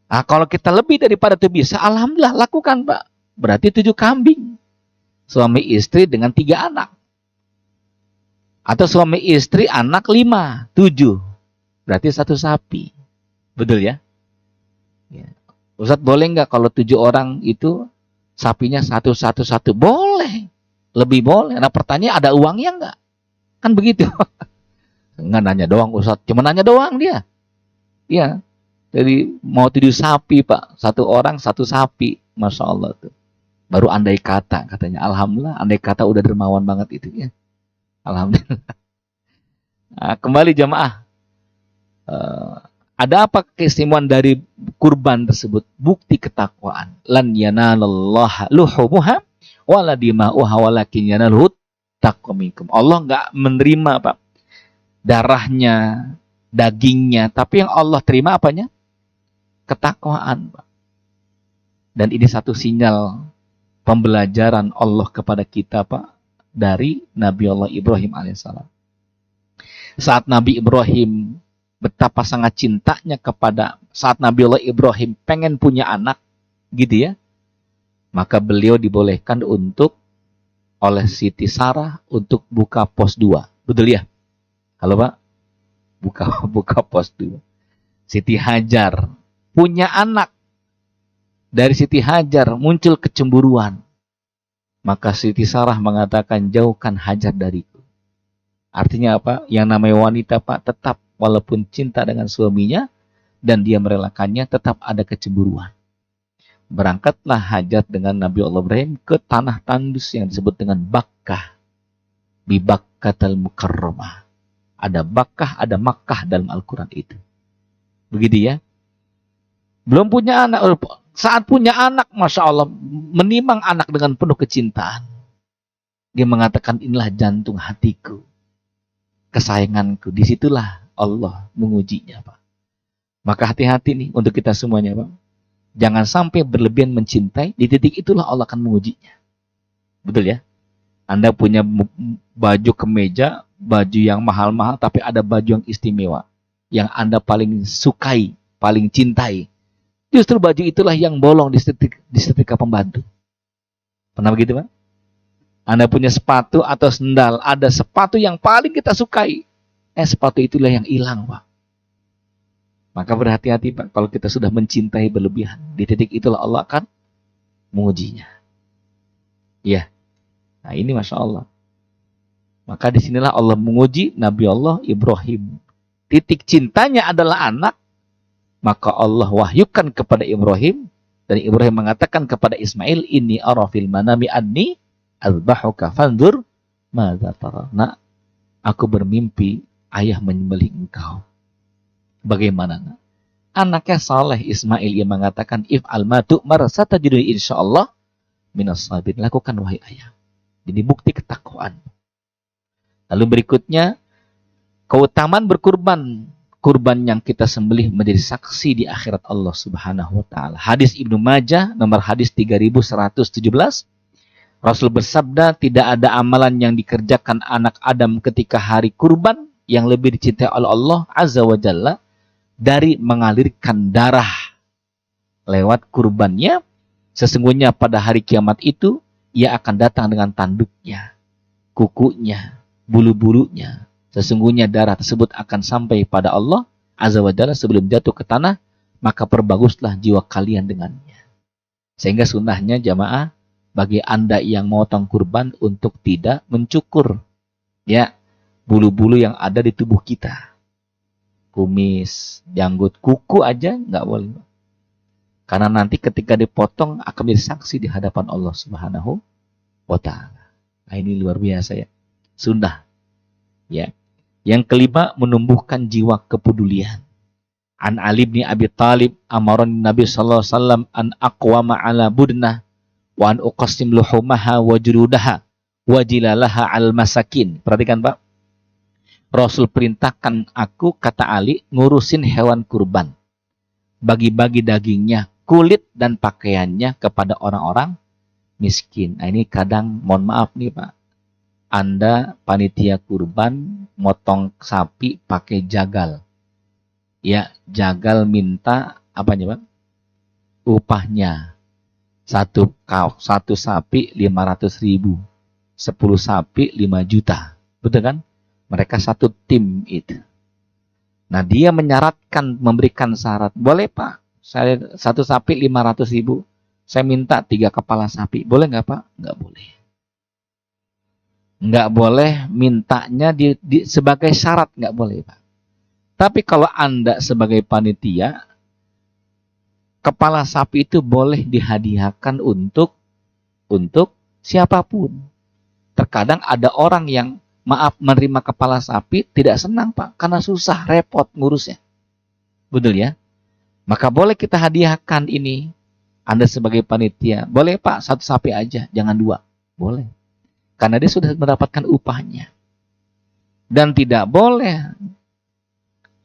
Nah, kalau kita lebih daripada itu bisa, alhamdulillah lakukan, Pak. Berarti 7 kambing. Suami istri dengan 3 anak. Atau suami istri anak 5, 7. Berarti 1 sapi. Betul ya? Ya. Ustaz, boleh nggak kalau 7 orang itu sapinya 1, 1, 1? Boleh. Lebih boleh. Nah pertanyaan, ada uangnya nggak? Kan begitu. Nggak nanya doang Ustaz. Cuma nanya doang dia. Iya. Jadi mau 7 sapi, Pak. 1 orang 1 sapi. Masya Allah tuh. Baru andai kata katanya. Alhamdulillah. Andai kata udah dermawan banget itu ya. Alhamdulillah. Nah, kembali jamaah. Ada apa keistimewaan dari kurban tersebut? Bukti ketakwaan. Lan yanalallaha luhumuha wala dima'uha walakin yanaluhu taqwa minkum. Allah enggak menerima, Pak, darahnya, dagingnya, tapi yang Allah terima apanya? Ketakwaan, Pak. Dan ini satu sinyal pembelajaran Allah kepada kita, Pak, dari Nabi Allah Ibrahim alaihissalam. Saat Nabi Ibrahim betapa sangat cintanya kepada, saat Nabi Allah Ibrahim pengen punya anak, gitu ya, maka beliau dibolehkan untuk oleh Siti Sarah untuk buka pos 2. Betul ya? Halo Pak? Buka pos 2. Siti Hajar punya anak. Dari Siti Hajar muncul kecemburuan. Maka Siti Sarah mengatakan, jauhkan Hajar dariku. Artinya apa? Yang namanya wanita, Pak, tetap walaupun cinta dengan suaminya dan dia merelakannya, tetap ada kecemburuan. Berangkatlah Hajar dengan Nabi Allah Ibrahim ke tanah tandus yang disebut dengan Bakkah. Bi Bakkatal Mukarramah. Ada Bakkah, ada Makkah dalam Al-Quran itu. Begitu ya. Belum punya anak. Saat punya anak, Masya Allah, menimang anak dengan penuh kecintaan. Dia mengatakan, inilah jantung hatiku, kesayanganku. Disitulah Allah mengujinya, Pak. Maka hati-hati nih untuk kita semuanya, Pak. Jangan sampai berlebihan mencintai, di titik itulah Allah akan mengujinya. Betul ya? Anda punya baju kemeja, baju yang mahal-mahal, tapi ada baju yang istimewa, yang Anda paling sukai, paling cintai. Justru baju itulah yang bolong di setrika pembantu. Pernah begitu, Pak? Anda punya sepatu atau sendal, ada sepatu yang paling kita sukai. Sepatu itulah yang hilang, Pak. Maka berhati-hati, Pak, kalau kita sudah mencintai berlebihan. Di titik itulah Allah akan mengujinya. Ya. Nah ini Masya Allah. Maka disinilah Allah menguji Nabi Allah Ibrahim. Titik cintanya adalah anak. Maka Allah wahyukan kepada Ibrahim. Dan Ibrahim mengatakan kepada Ismail, Inni ara fil manami anni azbahuka fanzur madza tara. Nah, aku bermimpi ayah menyembelih engkau. Bagaimana? Anaknya saleh Ismail yang mengatakan, if al-matu marasata judul insyaallah minas sabirin. Lakukan wahai ayah. Jadi bukti ketakwaan. Lalu berikutnya, keutamaan berkurban. Kurban yang kita sembelih menjadi saksi di akhirat Allah Subhanahu wa taala. Hadis Ibnu Majah nomor hadis 3117. Rasul bersabda, tidak ada amalan yang dikerjakan anak Adam ketika hari kurban yang lebih dicintai oleh Allah Azza wa Jalla dari mengalirkan darah lewat kurbannya. Sesungguhnya pada hari kiamat itu ia akan datang dengan tanduknya, kukunya, bulu-bulunya. Sesungguhnya darah tersebut akan sampai pada Allah Azza wa Jalla sebelum jatuh ke tanah, maka perbaguslah jiwa kalian dengannya. Sehingga sunnahnya jamaah, bagi Anda yang mau potong kurban untuk tidak mencukur ya bulu-bulu yang ada di tubuh kita. Kumis, janggut, kuku aja nggak boleh. Karena nanti ketika dipotong akan menjadi saksi di hadapan Allah Subhanahu wa taala. Nah, ini luar biasa ya. Sunnah. Ya. Yang kelima, menumbuhkan jiwa kepedulian. An Ali bin Abi Thalib amaran Nabi sallallahu alaihi wasallam an aqwama ala budnah wa an uqassim luhumaha wa jurudaha wa jilalaha al masakin. Perhatikan Pak. Rasul perintahkan aku, kata Ali, ngurusin hewan kurban. Bagi-bagi dagingnya, kulit dan pakaiannya kepada orang-orang miskin. Nah, ini kadang, mohon maaf nih Pak, Anda panitia kurban motong sapi pakai jagal. Ya, jagal minta apanya Pak? Upahnya. Satu sapi 500.000. 10 sapi 5 juta. Betul kan? Mereka satu tim itu. Nah, dia menyaratkan, memberikan syarat. Boleh Pak, saya satu sapi 500.000. Saya minta 3 kepala sapi. Boleh nggak Pak? Nggak boleh. Nggak boleh mintanya sebagai syarat, nggak boleh Pak. Tapi kalau Anda sebagai panitia, kepala sapi itu boleh dihadiahkan untuk siapapun. Terkadang ada orang yang menerima kepala sapi tidak senang Pak, karena susah, repot ngurusnya. Betul ya? Maka boleh kita hadiahkan ini. Anda sebagai panitia, boleh Pak, 1 sapi aja, jangan 2. Boleh. Karena dia sudah mendapatkan upahnya. Dan tidak boleh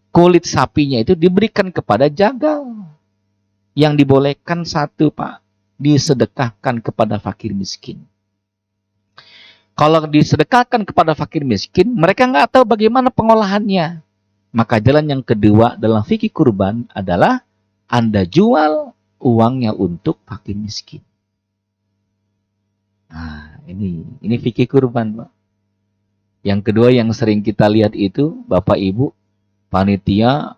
kulit sapinya itu diberikan kepada jagal. Yang dibolehkan 1 Pak, disedekahkan kepada fakir miskin. Kalau disedekahkan kepada fakir miskin, mereka nggak tahu bagaimana pengolahannya. Maka jalan yang kedua dalam fikih kurban adalah Anda jual uangnya untuk fakir miskin. Nah, ini fikih kurban, Pak. Yang kedua yang sering kita lihat itu, Bapak Ibu, panitia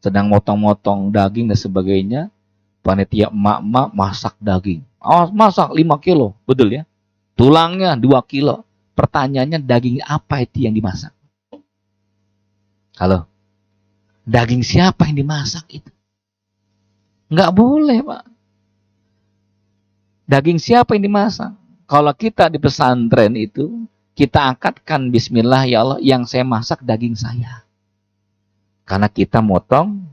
sedang motong-motong daging dan sebagainya. Panitia emak-emak masak daging. Oh, masak 5 kilo, betul ya? Tulangnya 2 kilo. Pertanyaannya, daging apa itu yang dimasak? Halo? Daging siapa yang dimasak itu? Nggak boleh, Pak. Daging siapa yang dimasak? Kalau kita di pesantren itu, kita akadkan bismillah ya Allah, yang saya masak daging saya. Karena kita motong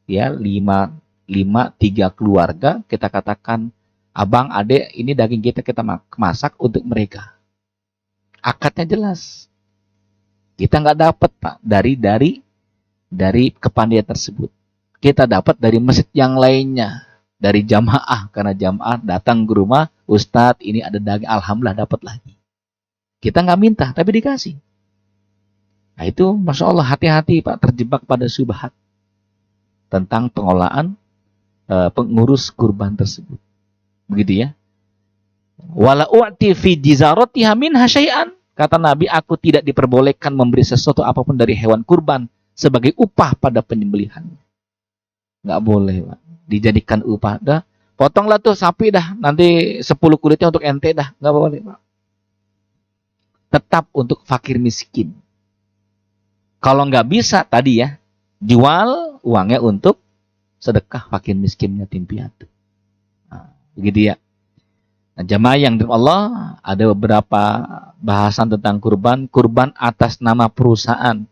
ya 3 keluarga, kita katakan, abang, adek, ini daging kita masak untuk mereka. Akadnya jelas. Kita nggak dapat Pak dari kepandaian tersebut. Kita dapat dari masjid yang lainnya, dari jamaah, karena jamaah datang ke rumah, Ustadz ini ada daging, alhamdulillah dapat lagi. Kita nggak minta, tapi dikasih. Nah itu, masya Allah, hati-hati Pak, terjebak pada syubhat tentang pengolahan pengurus kurban tersebut. Begitu ya. Wala u'ti fi jizaratiha minha syai'an. Kata Nabi, aku tidak diperbolehkan memberi sesuatu apapun dari hewan kurban sebagai upah pada penyembelihannya. Nggak boleh, Pak. Dijadikan upah. Dah, potonglah tuh sapi dah. Nanti 10 kulitnya untuk ente dah. Nggak boleh, Pak. Tetap untuk fakir miskin. Kalau nggak bisa tadi ya, jual uangnya untuk sedekah fakir miskin yatim piatu. Nah, begitu ya. Nah, jamaah yang dari Allah, ada beberapa bahasan tentang kurban. Kurban atas nama perusahaan.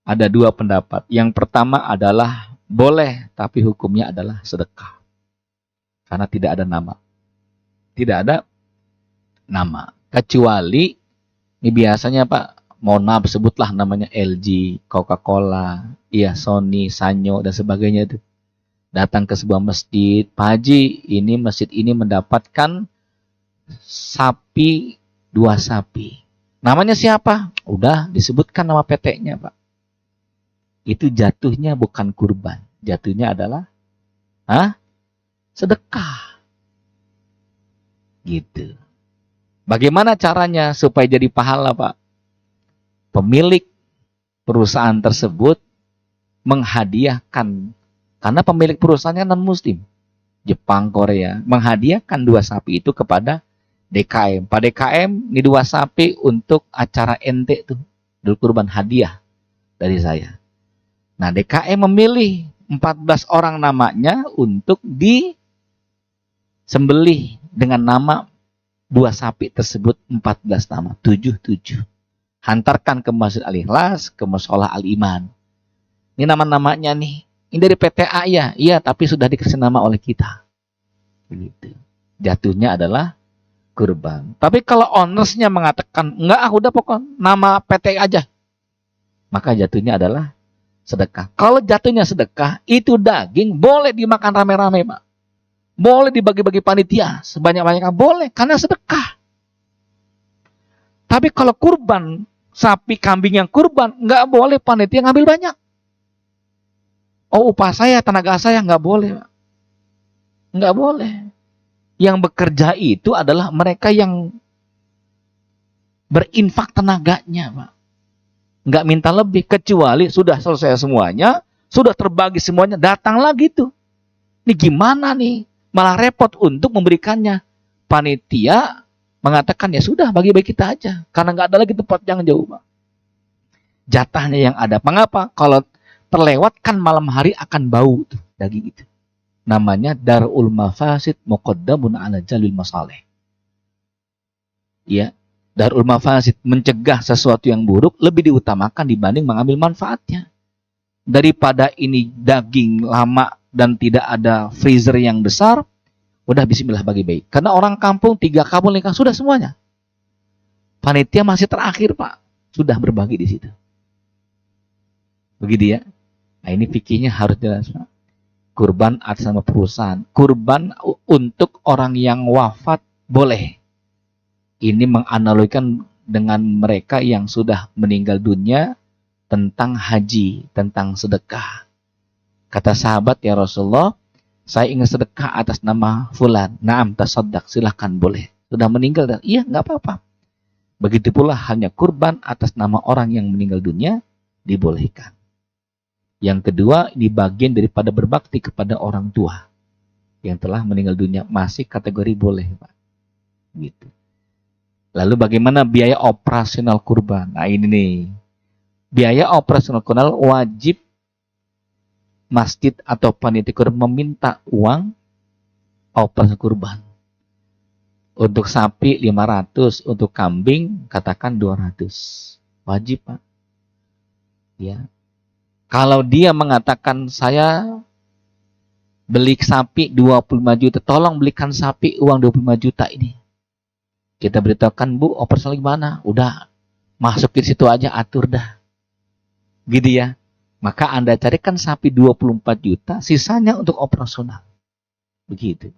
Ada dua pendapat. Yang pertama adalah boleh, tapi hukumnya adalah sedekah. Karena tidak ada nama. Tidak ada nama. Kecuali, ini biasanya Pak, mohon maaf sebutlah namanya LG, Coca-Cola, iya Sony, Sanyo, dan sebagainya itu. Datang ke sebuah masjid, Pak Haji, ini masjid ini mendapatkan sapi, 2 sapi. Namanya siapa? Udah disebutkan nama PT-nya Pak. Itu jatuhnya bukan kurban. Jatuhnya adalah sedekah. Gitu. Bagaimana caranya supaya jadi pahala Pak? Pemilik perusahaan tersebut menghadiahkan, karena pemilik perusahaannya non-muslim, Jepang, Korea, menghadiahkan 2 sapi itu kepada DKM. Pak DKM, ini 2 sapi untuk acara ente tuh, dulu kurban hadiah dari saya. Nah, DKM memilih 14 orang namanya untuk disembelih dengan nama 2 sapi tersebut, 14 nama, 77. Hantarkan ke Masjid Al-Ikhlas, ke Mushola Al-Iman. Ini nama-namanya nih. Ini dari PTA ya? Iya, tapi sudah dikasih nama oleh kita. Begitu. Jatuhnya adalah kurban. Tapi kalau ownersnya mengatakan, enggak, udah pokok nama PT aja, maka jatuhnya adalah sedekah. Kalau jatuhnya sedekah, itu daging boleh dimakan rame-rame, Pak. Boleh dibagi-bagi panitia sebanyak-banyaknya, boleh, karena sedekah. Tapi kalau kurban, sapi, kambing yang kurban, nggak boleh panitia ngambil banyak. Oh, upah saya, tenaga saya, nggak boleh, Pak. Nggak boleh. Yang bekerja itu adalah mereka yang berinfak tenaganya, Pak. Nggak minta lebih, kecuali sudah selesai semuanya, sudah terbagi semuanya, datang lagi tuh. Ini gimana nih? Malah repot untuk memberikannya. Panitia mengatakan, ya sudah, bagi-bagi kita aja. Karena nggak ada lagi tempat yang jauh, Pak. Jatahnya yang ada. Mengapa? Kalau terlewatkan malam hari akan bau tuh, daging itu. Namanya darul mafasid muqaddamun ala jalil masalih. Ya, darul mafasid, mencegah sesuatu yang buruk lebih diutamakan dibanding mengambil manfaatnya. Daripada ini daging lama dan tidak ada freezer yang besar, udah bismillah bagi-bagi. Karena orang kampung 3 kampung lingkar sudah semuanya. Panitia masih terakhir, Pak. Sudah berbagi di situ. Begitu ya. Nah, ini fikihnya harus jelas, Pak. Kurban atas nama perusahaan. Kurban untuk orang yang wafat boleh. Ini menganalogikan dengan mereka yang sudah meninggal dunia tentang haji, tentang sedekah. Kata sahabat, ya Rasulullah, saya ingin sedekah atas nama fulan. Naam, tasaddaq, silahkan boleh. Sudah meninggal, dan iya, nggak apa-apa. Begitu pula hanya kurban atas nama orang yang meninggal dunia dibolehkan. Yang kedua, ini bagian daripada berbakti kepada orang tua yang telah meninggal dunia, masih kategori boleh, Pak. Gitu. Lalu bagaimana biaya operasional kurban? Nah, ini nih. Biaya operasional kurban wajib masjid atau panitia kurban meminta uang operasional kurban. Untuk sapi 500, untuk kambing katakan 200. Wajib, Pak. Ya. Kalau dia mengatakan, saya beli sapi 25 juta, tolong belikan sapi uang 25 juta ini. Kita beritahukan, Bu, operasional gimana? Udah, masukin situ aja, atur dah. Gitu ya. Maka Anda carikan sapi 24 juta, sisanya untuk operasional. Begitu.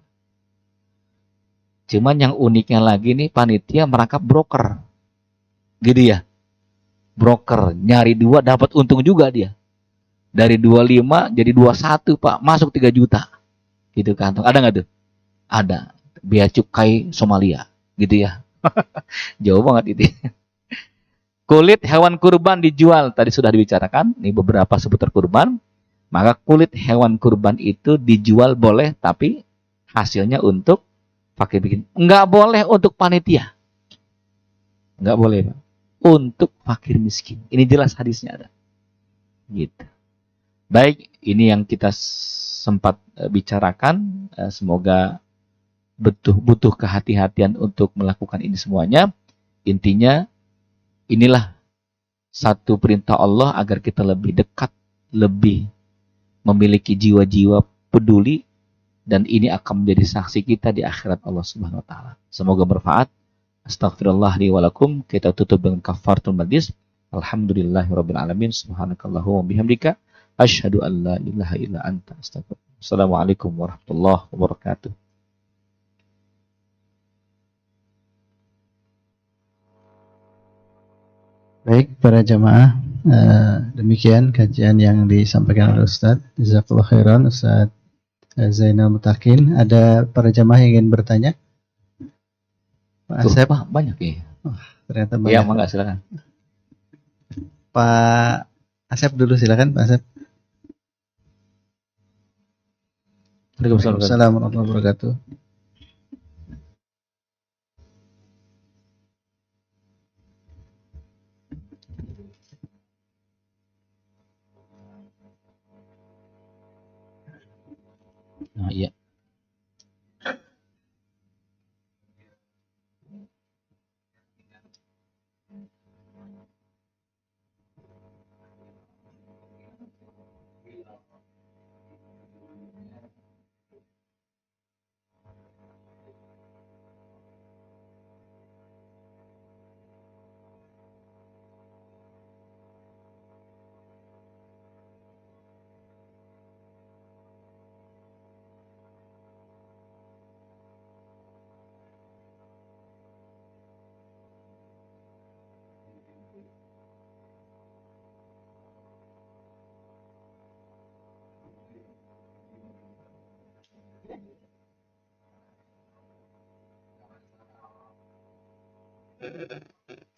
Cuman yang uniknya lagi nih, panitia merangkap broker. Gitu ya. Broker, nyari 2, dapat untung juga dia. Dari 25 jadi 21, Pak. Masuk 3 juta. Gitu kantong. Ada nggak tuh? Ada. Bea cukai Somalia. Gitu ya. Jauh banget itu. Kulit hewan kurban dijual. Tadi sudah dibicarakan. Ini beberapa seputar kurban. Maka kulit hewan kurban itu dijual boleh. Tapi hasilnya untuk fakir miskin. Nggak boleh untuk panitia. Nggak boleh, Pak. Untuk fakir miskin. Ini jelas hadisnya ada. Gitu. Baik, ini yang kita sempat bicarakan. Semoga butuh kehati-hatian untuk melakukan ini semuanya. Intinya inilah satu perintah Allah agar kita lebih dekat, lebih memiliki jiwa-jiwa peduli, dan ini akan menjadi saksi kita di akhirat Allah Subhanahu wa taala. Semoga bermanfaat. Astagfirullah li wa lakum. Kita tutup dengan kafaratul majlis. Alhamdulillahirabbil alamin. Subhanakallahumma bihamdika asyhadu an la ilaha illa anta astaghfiruka. Assalamualaikum warahmatullahi wabarakatuh. Baik para jamaah, demikian kajian yang disampaikan oleh Ustadz. Jazakallahu khairan Ustadz Zainal Mutakin. Ada para jamaah yang ingin bertanya? Pak Tuh, Asep, banyak ya. ternyata Ya, banyak. mangga silakan. Pak Asep dulu silakan Pak Asep. Waalaikumsalam. Waalaikumsalam warahmatullahi wabarakatuh. Nah, iya.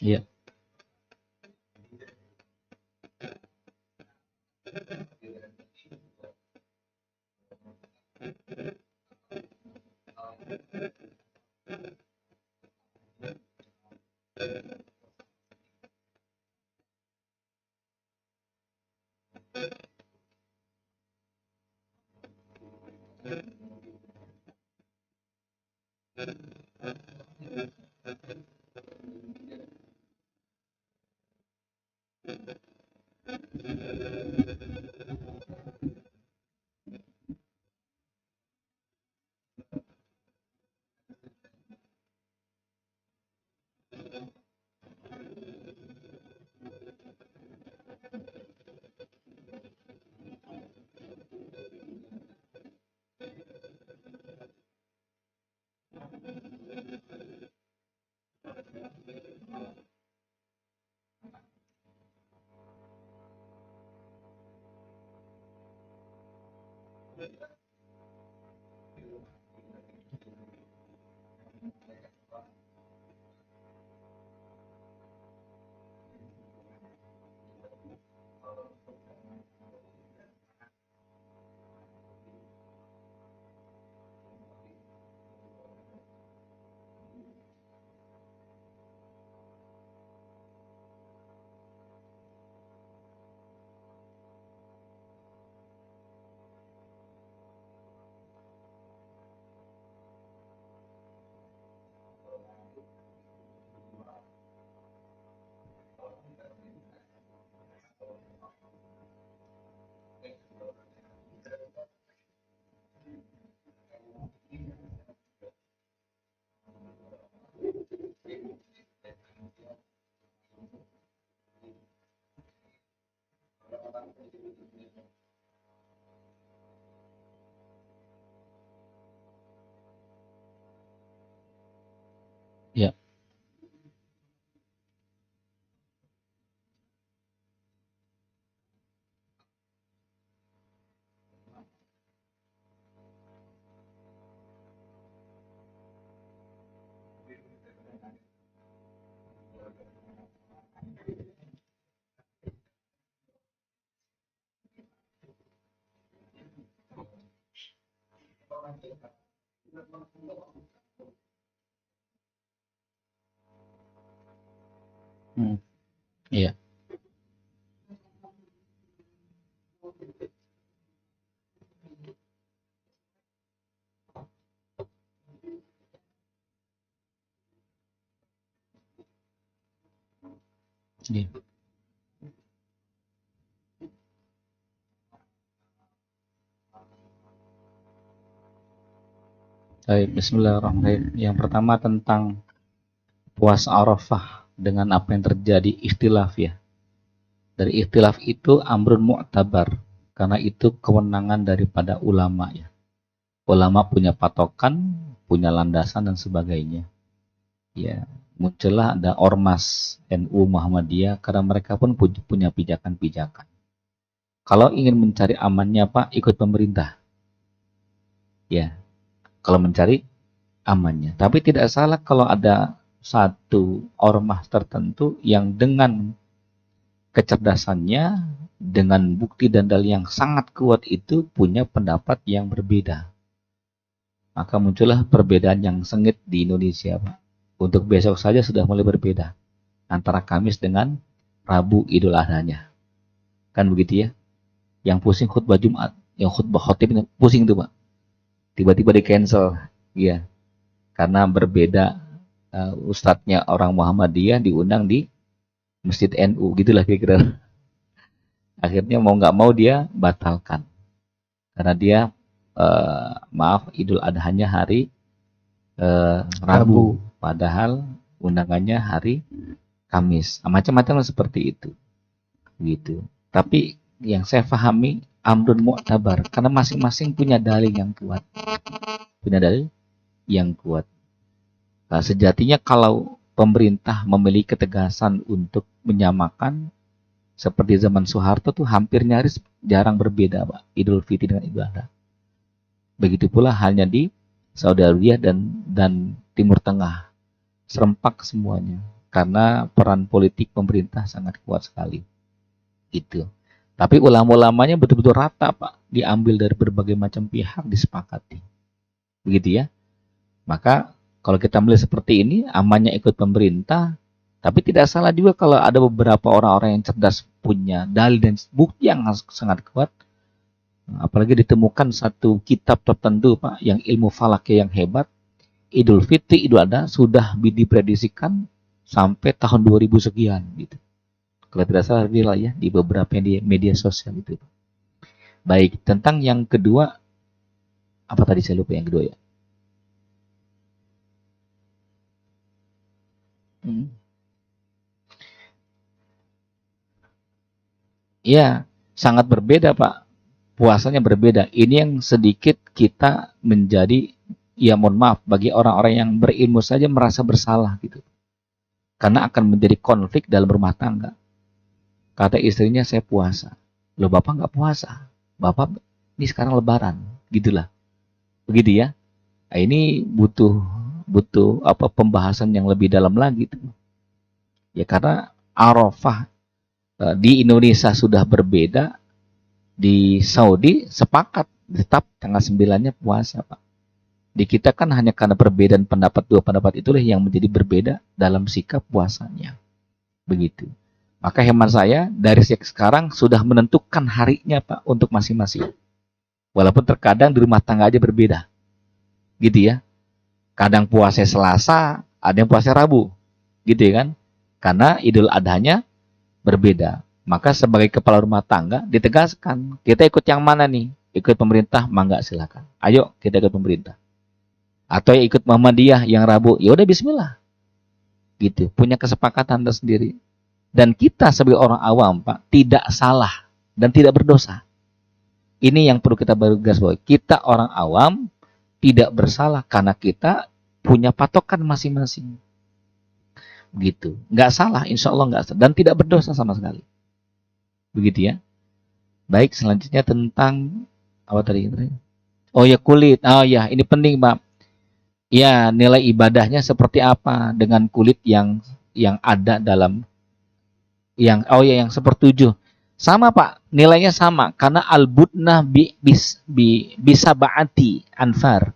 Iya. Ya. Iya. Iya. Baik, bismillahirrahmanirrahim. Yang pertama tentang puasa Arafah dengan apa yang terjadi ikhtilaf ya. Dari ikhtilaf itu amrun mu'tabar, karena itu kewenangan daripada ulama ya. Ulama punya patokan, punya landasan dan sebagainya. Ya, muncullah ada ormas NU Muhammadiyah karena mereka pun punya pijakan-pijakan. Kalau ingin mencari amannya Pak, ikut pemerintah. Ya, kalau mencari amannya. Tapi tidak salah kalau ada satu ormas tertentu yang dengan kecerdasannya, dengan bukti dan dalil yang sangat kuat itu punya pendapat yang berbeda. Maka muncullah perbedaan yang sengit di Indonesia, Pak. Untuk besok saja sudah mulai berbeda antara Kamis dengan Rabu Idul Adhanya. Kan begitu ya? Yang pusing khutbah Jumat, yang khutbah khotib pusing tuh, Pak. Tiba-tiba di cancel, ya. Karena berbeda ustadznya orang Muhammadiyah diundang di Masjid NU, gitulah kira-kira. Akhirnya mau nggak mau dia batalkan. Karena dia Idul Adhanya hari Rabu. Padahal undangannya hari Kamis. Macam-macam seperti itu. Gitu. Tapi yang saya pahami amrun mu'tabar karena masing-masing punya dalil yang kuat. Punya dalil yang kuat. Nah, sejatinya kalau pemerintah memiliki ketegasan untuk menyamakan seperti zaman Soeharto tuh hampir nyaris jarang berbeda, Pak. Idul Fitri dengan Idul Adha. Begitu pula halnya di Saudi Arabia dan Timur Tengah. Serempak semuanya. Karena peran politik pemerintah sangat kuat sekali. Itu. Tapi ulama-ulamanya betul-betul rata, Pak. Diambil dari berbagai macam pihak, disepakati. Begitu ya. Maka kalau kita melihat seperti ini, amannya ikut pemerintah. Tapi tidak salah juga kalau ada beberapa orang-orang yang cerdas punya dalil dan bukti yang sangat kuat. Apalagi ditemukan satu kitab tertentu, Pak, yang ilmu falaknya yang hebat. Idul Fitri, Idul Adha sudah diprediksikan sampai tahun 2000 sekian gitu. Kalau tidak salah lah ya di beberapa media sosial itu. Baik, tentang yang kedua, apa tadi saya lupa yang kedua ya? Ya, sangat berbeda Pak. Puasanya berbeda. Ini yang sedikit kita menjadi, ya mohon maaf, bagi orang-orang yang berilmu saja merasa bersalah gitu. Karena akan menjadi konflik dalam rumah tangga. Kata istrinya, saya puasa. Loh Bapak nggak puasa. Bapak ini sekarang lebaran. Gitulah. Begitu ya. Nah, ini butuh pembahasan yang lebih dalam lagi. Ya karena Arafah di Indonesia sudah berbeda, di Saudi sepakat tetap tanggal 9-nya puasa, Pak. Di kita kan hanya karena perbedaan pendapat, dua pendapat itulah yang menjadi berbeda dalam sikap puasanya. Begitu. Maka hemat saya dari sekarang sudah menentukan harinya, Pak, untuk masing-masing. Walaupun terkadang di rumah tangga aja berbeda. Gitu ya. Kadang puasa Selasa, ada yang puasa Rabu. Gitu ya kan? Karena Idul Adhanya berbeda. Maka sebagai kepala rumah tangga ditegaskan, kita ikut yang mana nih? Ikut pemerintah, mangga silakan. Ayo kita ikut pemerintah. Atau ikut Muhammadiyah yang Rabu, ya udah bismillah. Gitu, punya kesepakatan tersendiri. Dan kita sebagai orang awam, Pak, tidak salah dan tidak berdosa. Ini yang perlu kita garis bawahi. Kita orang awam tidak bersalah karena kita punya patokan masing-masing. Begitu, nggak salah, insya Allah nggak salah dan tidak berdosa sama sekali. Begitu ya. Baik, selanjutnya tentang apa tadi? Oh ya, kulit. Oh ya, ini penting, Pak. Ya, nilai ibadahnya seperti apa dengan kulit yang ada dalam yang sepertujuh. Sama, Pak. Nilainya sama karena al-budnah bisa ba'ati anfar.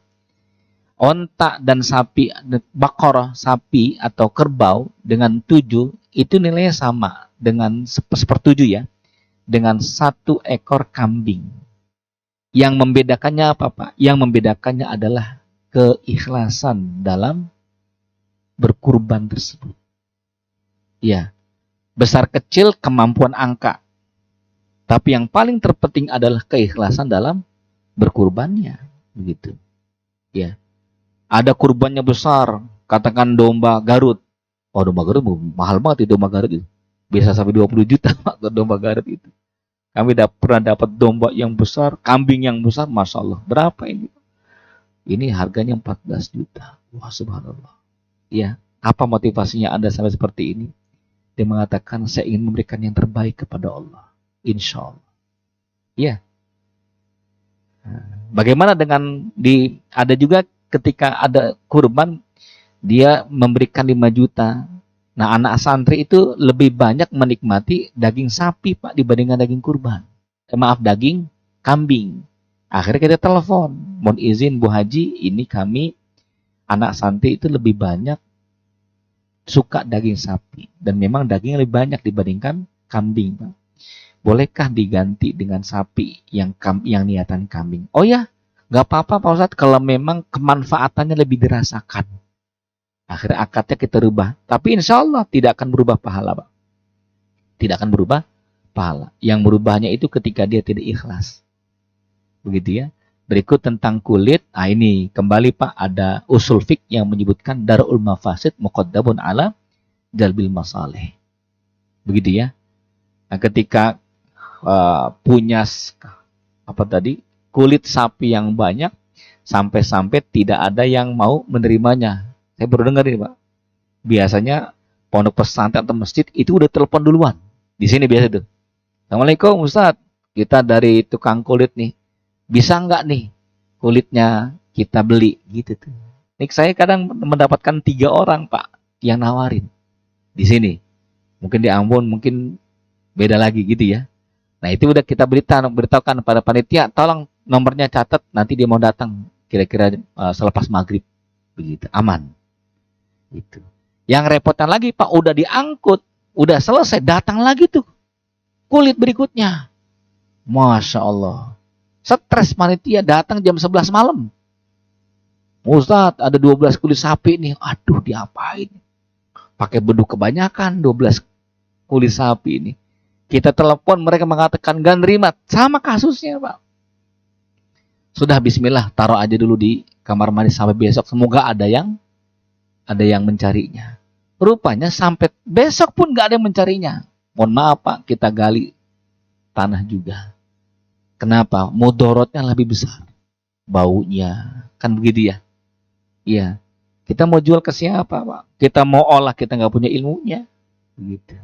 Onta dan sapi, bakor sapi atau kerbau dengan 7 itu nilainya sama dengan sepertujuh ya, dengan 1 ekor kambing. Yang membedakannya apa, Pak? Yang membedakannya adalah keikhlasan dalam berkurban tersebut. Ya, Besar kecil kemampuan angka. Tapi yang paling terpenting adalah keikhlasan dalam berkurbannya, begitu. Ya. Ada kurbannya besar, katakan domba Garut. Oh, domba Garut mahal banget itu domba Garut itu. Bisa sampai 20 juta domba Garut itu. Kami pernah dapat domba yang besar, kambing yang besar, Masya Allah. Berapa ini? Ini harganya 14 juta. Wah, subhanallah. Ya, apa motivasinya Anda sampai seperti ini? Dia mengatakan, saya ingin memberikan yang terbaik kepada Allah. Insya Allah. Ya. Bagaimana dengan ada juga ketika ada kurban, dia memberikan 5 juta. Nah, anak santri itu lebih banyak menikmati daging sapi, Pak, dibandingkan daging kurban. Maaf, daging kambing. Akhirnya kita telepon, mohon izin Bu Haji, ini kami anak santri itu lebih banyak suka daging sapi. Dan memang dagingnya lebih banyak dibandingkan kambing, Pak. Bolehkah diganti dengan sapi yang niatan kambing? Oh ya, nggak apa-apa Pak Ustadz, kalau memang kemanfaatannya lebih dirasakan. Akhirnya akadnya kita rubah. Tapi insya Allah tidak akan berubah pahala, Pak. Tidak akan berubah pahala. Yang merubahnya itu ketika dia tidak ikhlas. Begitu ya. Berikut tentang kulit. Nah ini kembali Pak, ada usul fiqh yang menyebutkan darul mafasid muqaddamun ala jalbil masalih. Begitu ya. Nah, ketika punya kulit sapi yang banyak, sampai-sampai tidak ada yang mau menerimanya. Saya baru dengar ini Pak. Biasanya pondok pesantren atau masjid itu udah telepon duluan. Di sini biasa tuh. Assalamualaikum Ustadz, kita dari tukang kulit nih. Bisa nggak nih kulitnya kita beli gitu tuh. Nih saya kadang mendapatkan 3 orang Pak yang nawarin di sini. Mungkin di Ambon, mungkin beda lagi gitu ya. Nah itu udah kita beritahukan pada panitia, tolong nomornya catat, nanti dia mau datang kira-kira selepas maghrib, begitu aman. Itu. Yang repotan lagi Pak, udah diangkut, udah selesai, datang lagi tuh kulit berikutnya. Masya Allah. Stres panitia, datang jam 11 malam. Ustadz, ada 12 kulit sapi nih. Aduh, diapain? Pakai beduk kebanyakan 12 kulit sapi ini. Kita telepon, mereka mengatakan gak nerima. Sama kasusnya Pak. Sudah bismillah, taruh aja dulu di kamar mandi sampai besok. Semoga ada yang mencarinya. Rupanya sampai besok pun gak ada yang mencarinya. Mohon maaf Pak, kita gali tanah juga. Kenapa? Mudorotnya lebih besar. Baunya. Kan begitu ya? Iya. Kita mau jual ke siapa Pak? Kita mau olah, kita gak punya ilmunya. Begitu.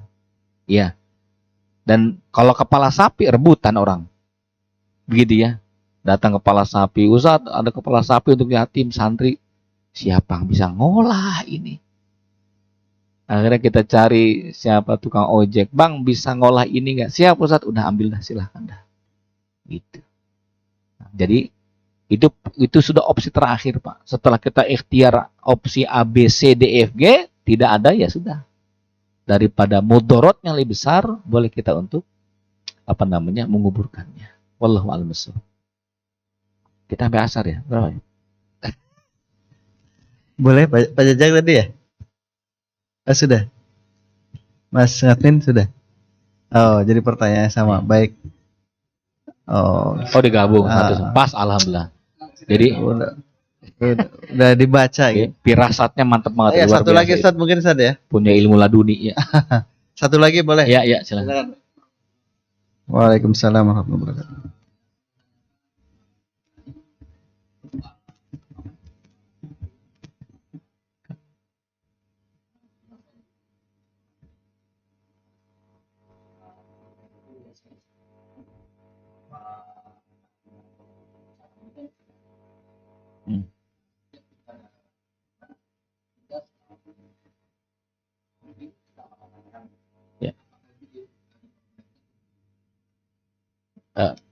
Iya. Dan kalau kepala sapi, rebutan orang. Begitu ya. Datang kepala sapi. Ustadz, ada kepala sapi untuk yatim, santri. Siapa yang bisa ngolah ini? Akhirnya kita cari siapa tukang ojek. Bang, bisa ngolah ini nggak? Siap Ustadz, udah ambil dah, silahkan dah. Gitu. Nah, jadi itu sudah opsi terakhir Pak. Setelah kita ikhtiar opsi A, B, C, D, F, G, tidak ada ya sudah. Daripada mudorotnya lebih besar, boleh kita untuk menguburkannya. Wallahu a'lam bishawab. Kita sampai asar ya, berapa? Boleh Pak Jajak tadi ya? Sudah. Mas Ngatin sudah. Oh, jadi pertanyaannya sama. Baik. Oh, digabung satu. Pas alhamdulillah. Jadi udah dibaca gitu. Firasatnya mantap banget. Ya, satu lagi Ustaz, mungkin Ustaz ya. Punya ilmu laduni ya. Satu lagi boleh? Ya, silakan. Waalaikumsalam warahmatullahi wabarakatuh.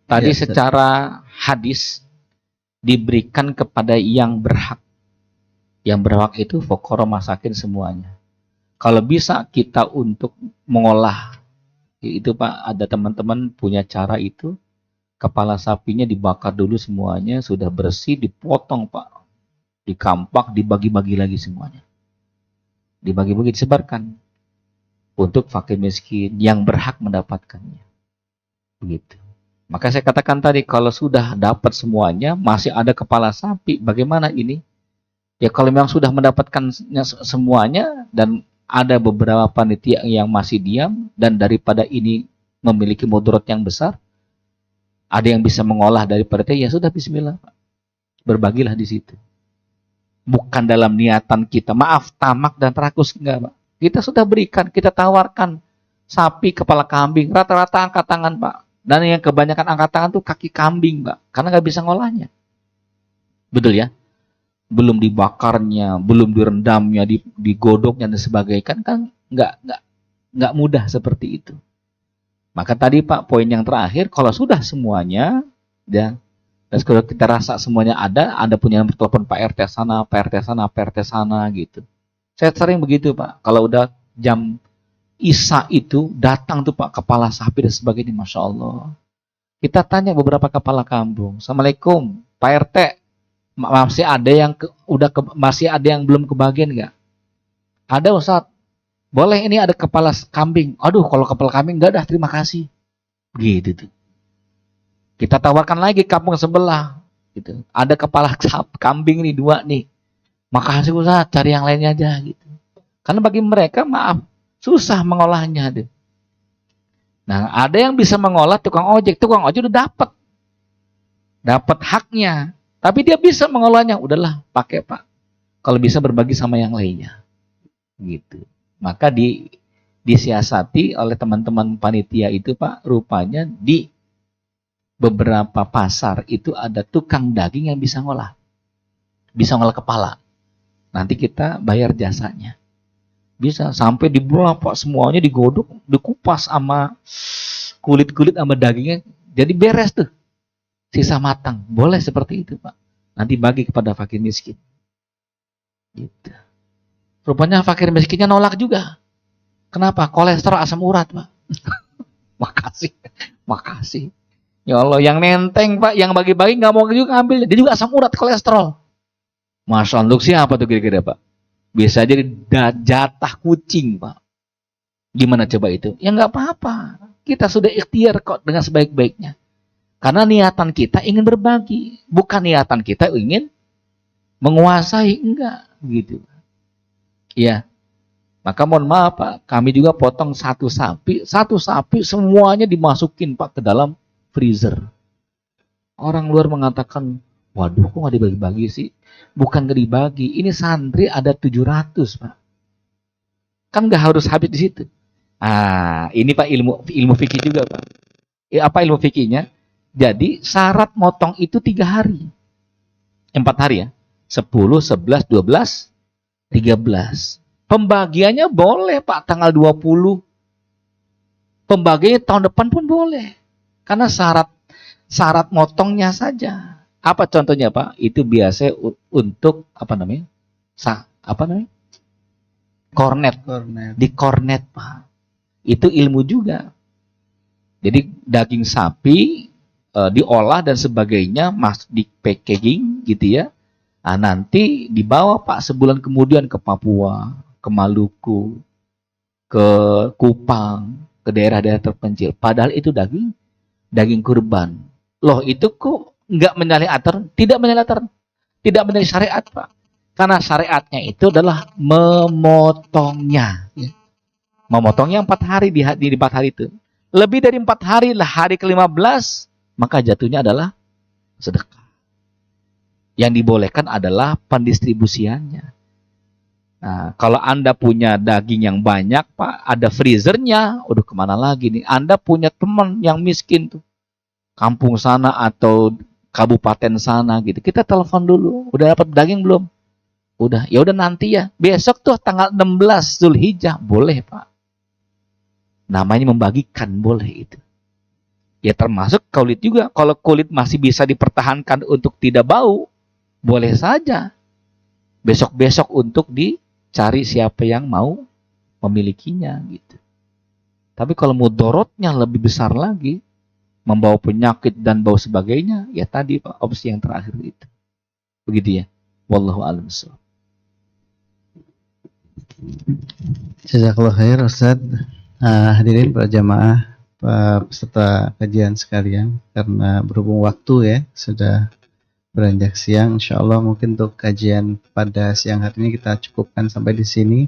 Tadi secara hadis diberikan kepada yang berhak. Yang berhak itu fuqara masakin semuanya. Kalau bisa kita untuk mengolah itu Pak, ada teman-teman punya cara itu, kepala sapinya dibakar dulu semuanya, sudah bersih, dipotong Pak, dikampak, dibagi-bagi lagi semuanya. Dibagi-bagi, disebarkan. untuk fakir miskin yang berhak mendapatkannya. Begitu. Maka saya katakan tadi, kalau sudah dapat semuanya, masih ada kepala sapi, bagaimana ini? Ya kalau memang sudah mendapatkan semuanya, dan ada beberapa panitia yang masih diam, dan daripada ini memiliki mudarat yang besar, ada yang bisa mengolah daripada itu, ya sudah bismillah, Pak. Berbagilah di situ. Bukan dalam niatan kita, maaf, tamak dan rakus, enggak, Pak. Kita sudah berikan, kita tawarkan sapi, kepala kambing, rata-rata angkat tangan, Pak. Dan yang kebanyakan angkat tangan tuh kaki kambing, Pak, karena nggak bisa ngolahnya. Betul ya? Belum dibakarnya, belum direndamnya, digodoknya dan sebagainya, kan nggak mudah seperti itu. Maka tadi Pak, poin yang terakhir, kalau sudah semuanya, ya, dan kalau kita rasa semuanya ada punya nomor telepon Pak RT sana, Pak RT sana, Pak RT sana, gitu. Saya sering begitu Pak, kalau udah jam Isya itu datang tuh Pak kepala sapi dan sebagainya, Masya Allah. Kita tanya beberapa kepala kampung, Assalamualaikum Pak RT, masih ada yang masih ada yang belum kebagian nggak? Ada Ustaz. Boleh, ini ada kepala kambing. Aduh, kalau kepala kambing nggak dah, terima kasih. Gitu tuh. Kita tawarkan lagi kampung sebelah. Gitu. Ada kepala kambing nih 2 nih. Makasih Ustaz, cari yang lainnya aja gitu. Karena bagi mereka, maaf, susah mengolahnya deh. Nah, ada yang bisa mengolah tukang ojek udah dapat haknya, tapi dia bisa mengolahnya, udahlah pakai Pak. Kalau bisa berbagi sama yang lainnya, gitu. Maka disiasati oleh teman-teman panitia itu Pak, rupanya di beberapa pasar itu ada tukang daging yang bisa ngolah kepala. Nanti kita bayar jasanya. Bisa sampai dibelah Pak, semuanya digodok, dikupas sama kulit-kulit sama dagingnya, jadi beres tuh, sisa matang. Boleh seperti itu Pak. Nanti bagi kepada fakir miskin. Gitu. Rupanya fakir miskinnya nolak juga. Kenapa? Kolesterol, asam urat Pak. Makasih. Ya Allah, yang nenteng Pak, yang bagi-bagi nggak mau juga ambil, dia juga asam urat, kolesterol. Masya Allah, siapa tuh kira-kira Pak? Bisa jadi jatah kucing Pak. Gimana coba itu? Ya nggak apa-apa. Kita sudah ikhtiar kok dengan sebaik-baiknya. Karena niatan kita ingin berbagi, bukan niatan kita ingin menguasai, enggak gitu. Ya. Maka mohon maaf Pak, kami juga potong satu sapi semuanya dimasukin Pak ke dalam freezer. Orang luar mengatakan, waduh kok nggak dibagi-bagi sih? Bukan nggak dibagi, ini santri ada 700 Pak. Kan nggak harus habis di situ. Ini Pak ilmu fikih juga Pak. Apa ilmu fikihnya? Jadi syarat motong itu 3 hari. 4 hari ya. 10, 11, 12, 13. Pembagiannya boleh Pak tanggal 20. Pembagiannya tahun depan pun boleh. Karena syarat motongnya saja. Apa contohnya Pak? Itu biasa untuk kornet. Di kornet Pak. Itu ilmu juga. Jadi daging sapi diolah dan sebagainya, di packaging gitu ya. Nah, nanti dibawa Pak sebulan kemudian ke Papua, ke Maluku, ke Kupang, ke daerah-daerah terpencil. Padahal itu daging kurban. Loh, itu kok nggak menyalahi aturan? Tidak menyalahi syariat Pak. Karena syariatnya itu adalah memotongnya. Memotongnya 4 hari di 4 hari itu. Lebih dari 4 hari lah, hari ke-15, maka jatuhnya adalah sedekah. Yang dibolehkan adalah pendistribusiannya. Nah, kalau Anda punya daging yang banyak Pak, ada freezernya, udah kemana lagi nih? Anda punya teman yang miskin tuh, kampung sana atau kabupaten sana gitu. Kita telepon dulu, udah dapat daging belum? Udah, ya udah nanti ya. Besok tuh tanggal 16 Zulhijjah, boleh Pak. Namanya membagikan, boleh itu. Ya termasuk kulit juga. Kalau kulit masih bisa dipertahankan untuk tidak bau, boleh saja. Besok-besok untuk dicari siapa yang mau memilikinya gitu. Tapi kalau mudorotnya lebih besar lagi, membawa penyakit dan bau sebagainya, ya tadi Pak, opsi yang terakhir itu. Begitu ya. Wallahu a'lam bishawab. Jazakallah khair Ustaz. Hadirin para jamaah, peserta kajian sekalian, karena berhubung waktu ya sudah beranjak siang, insya Allah mungkin untuk kajian pada siang hari ini kita cukupkan sampai di sini.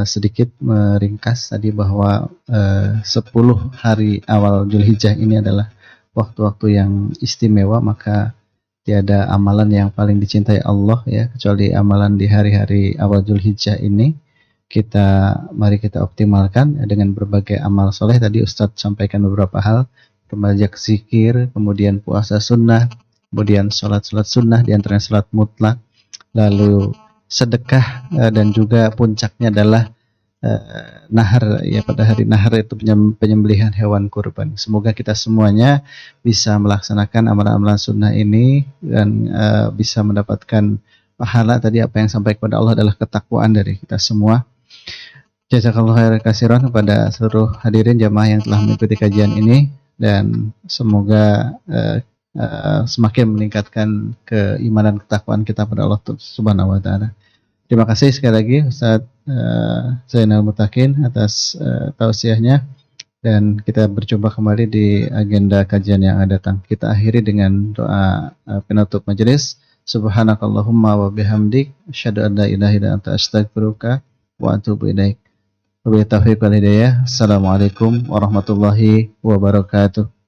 Sedikit meringkas tadi bahwa 10 hari awal Dzulhijjah ini adalah waktu-waktu yang istimewa, maka tiada amalan yang paling dicintai Allah ya kecuali amalan di hari-hari awal Dzulhijjah ini. Mari kita optimalkan dengan berbagai amal soleh. Tadi Ustadz sampaikan beberapa hal, banyak zikir, kemudian puasa sunnah, kemudian sholat sunnah, diantaranya sholat mutlak, lalu sedekah, dan juga puncaknya adalah nahar ya, pada hari nahar itu penyembelihan hewan kurban. Semoga kita semuanya bisa melaksanakan amalan-amalan sunnah ini dan bisa mendapatkan pahala. Tadi apa yang sampai kepada Allah adalah ketakwaan dari kita semua. Jazakallahu khairan katsiran kepada seluruh hadirin jamaah yang telah mengikuti kajian ini, dan semoga semakin meningkatkan keimanan ketakwaan kita pada Allah Subhanahu wa taala. Terima kasih sekali lagi Ustaz Zainal Mutakin atas tausiahnya, dan kita berjumpa kembali di agenda kajian yang akan datang. Kita akhiri dengan doa penutup majelis. Subhanakallahumma wa bihamdik asyhadu an la ilaha illa anta astaghfiruka wa atubu ilaik. Wabillahi taufiq wal hidayah. Assalamualaikum warahmatullahi wabarakatuh.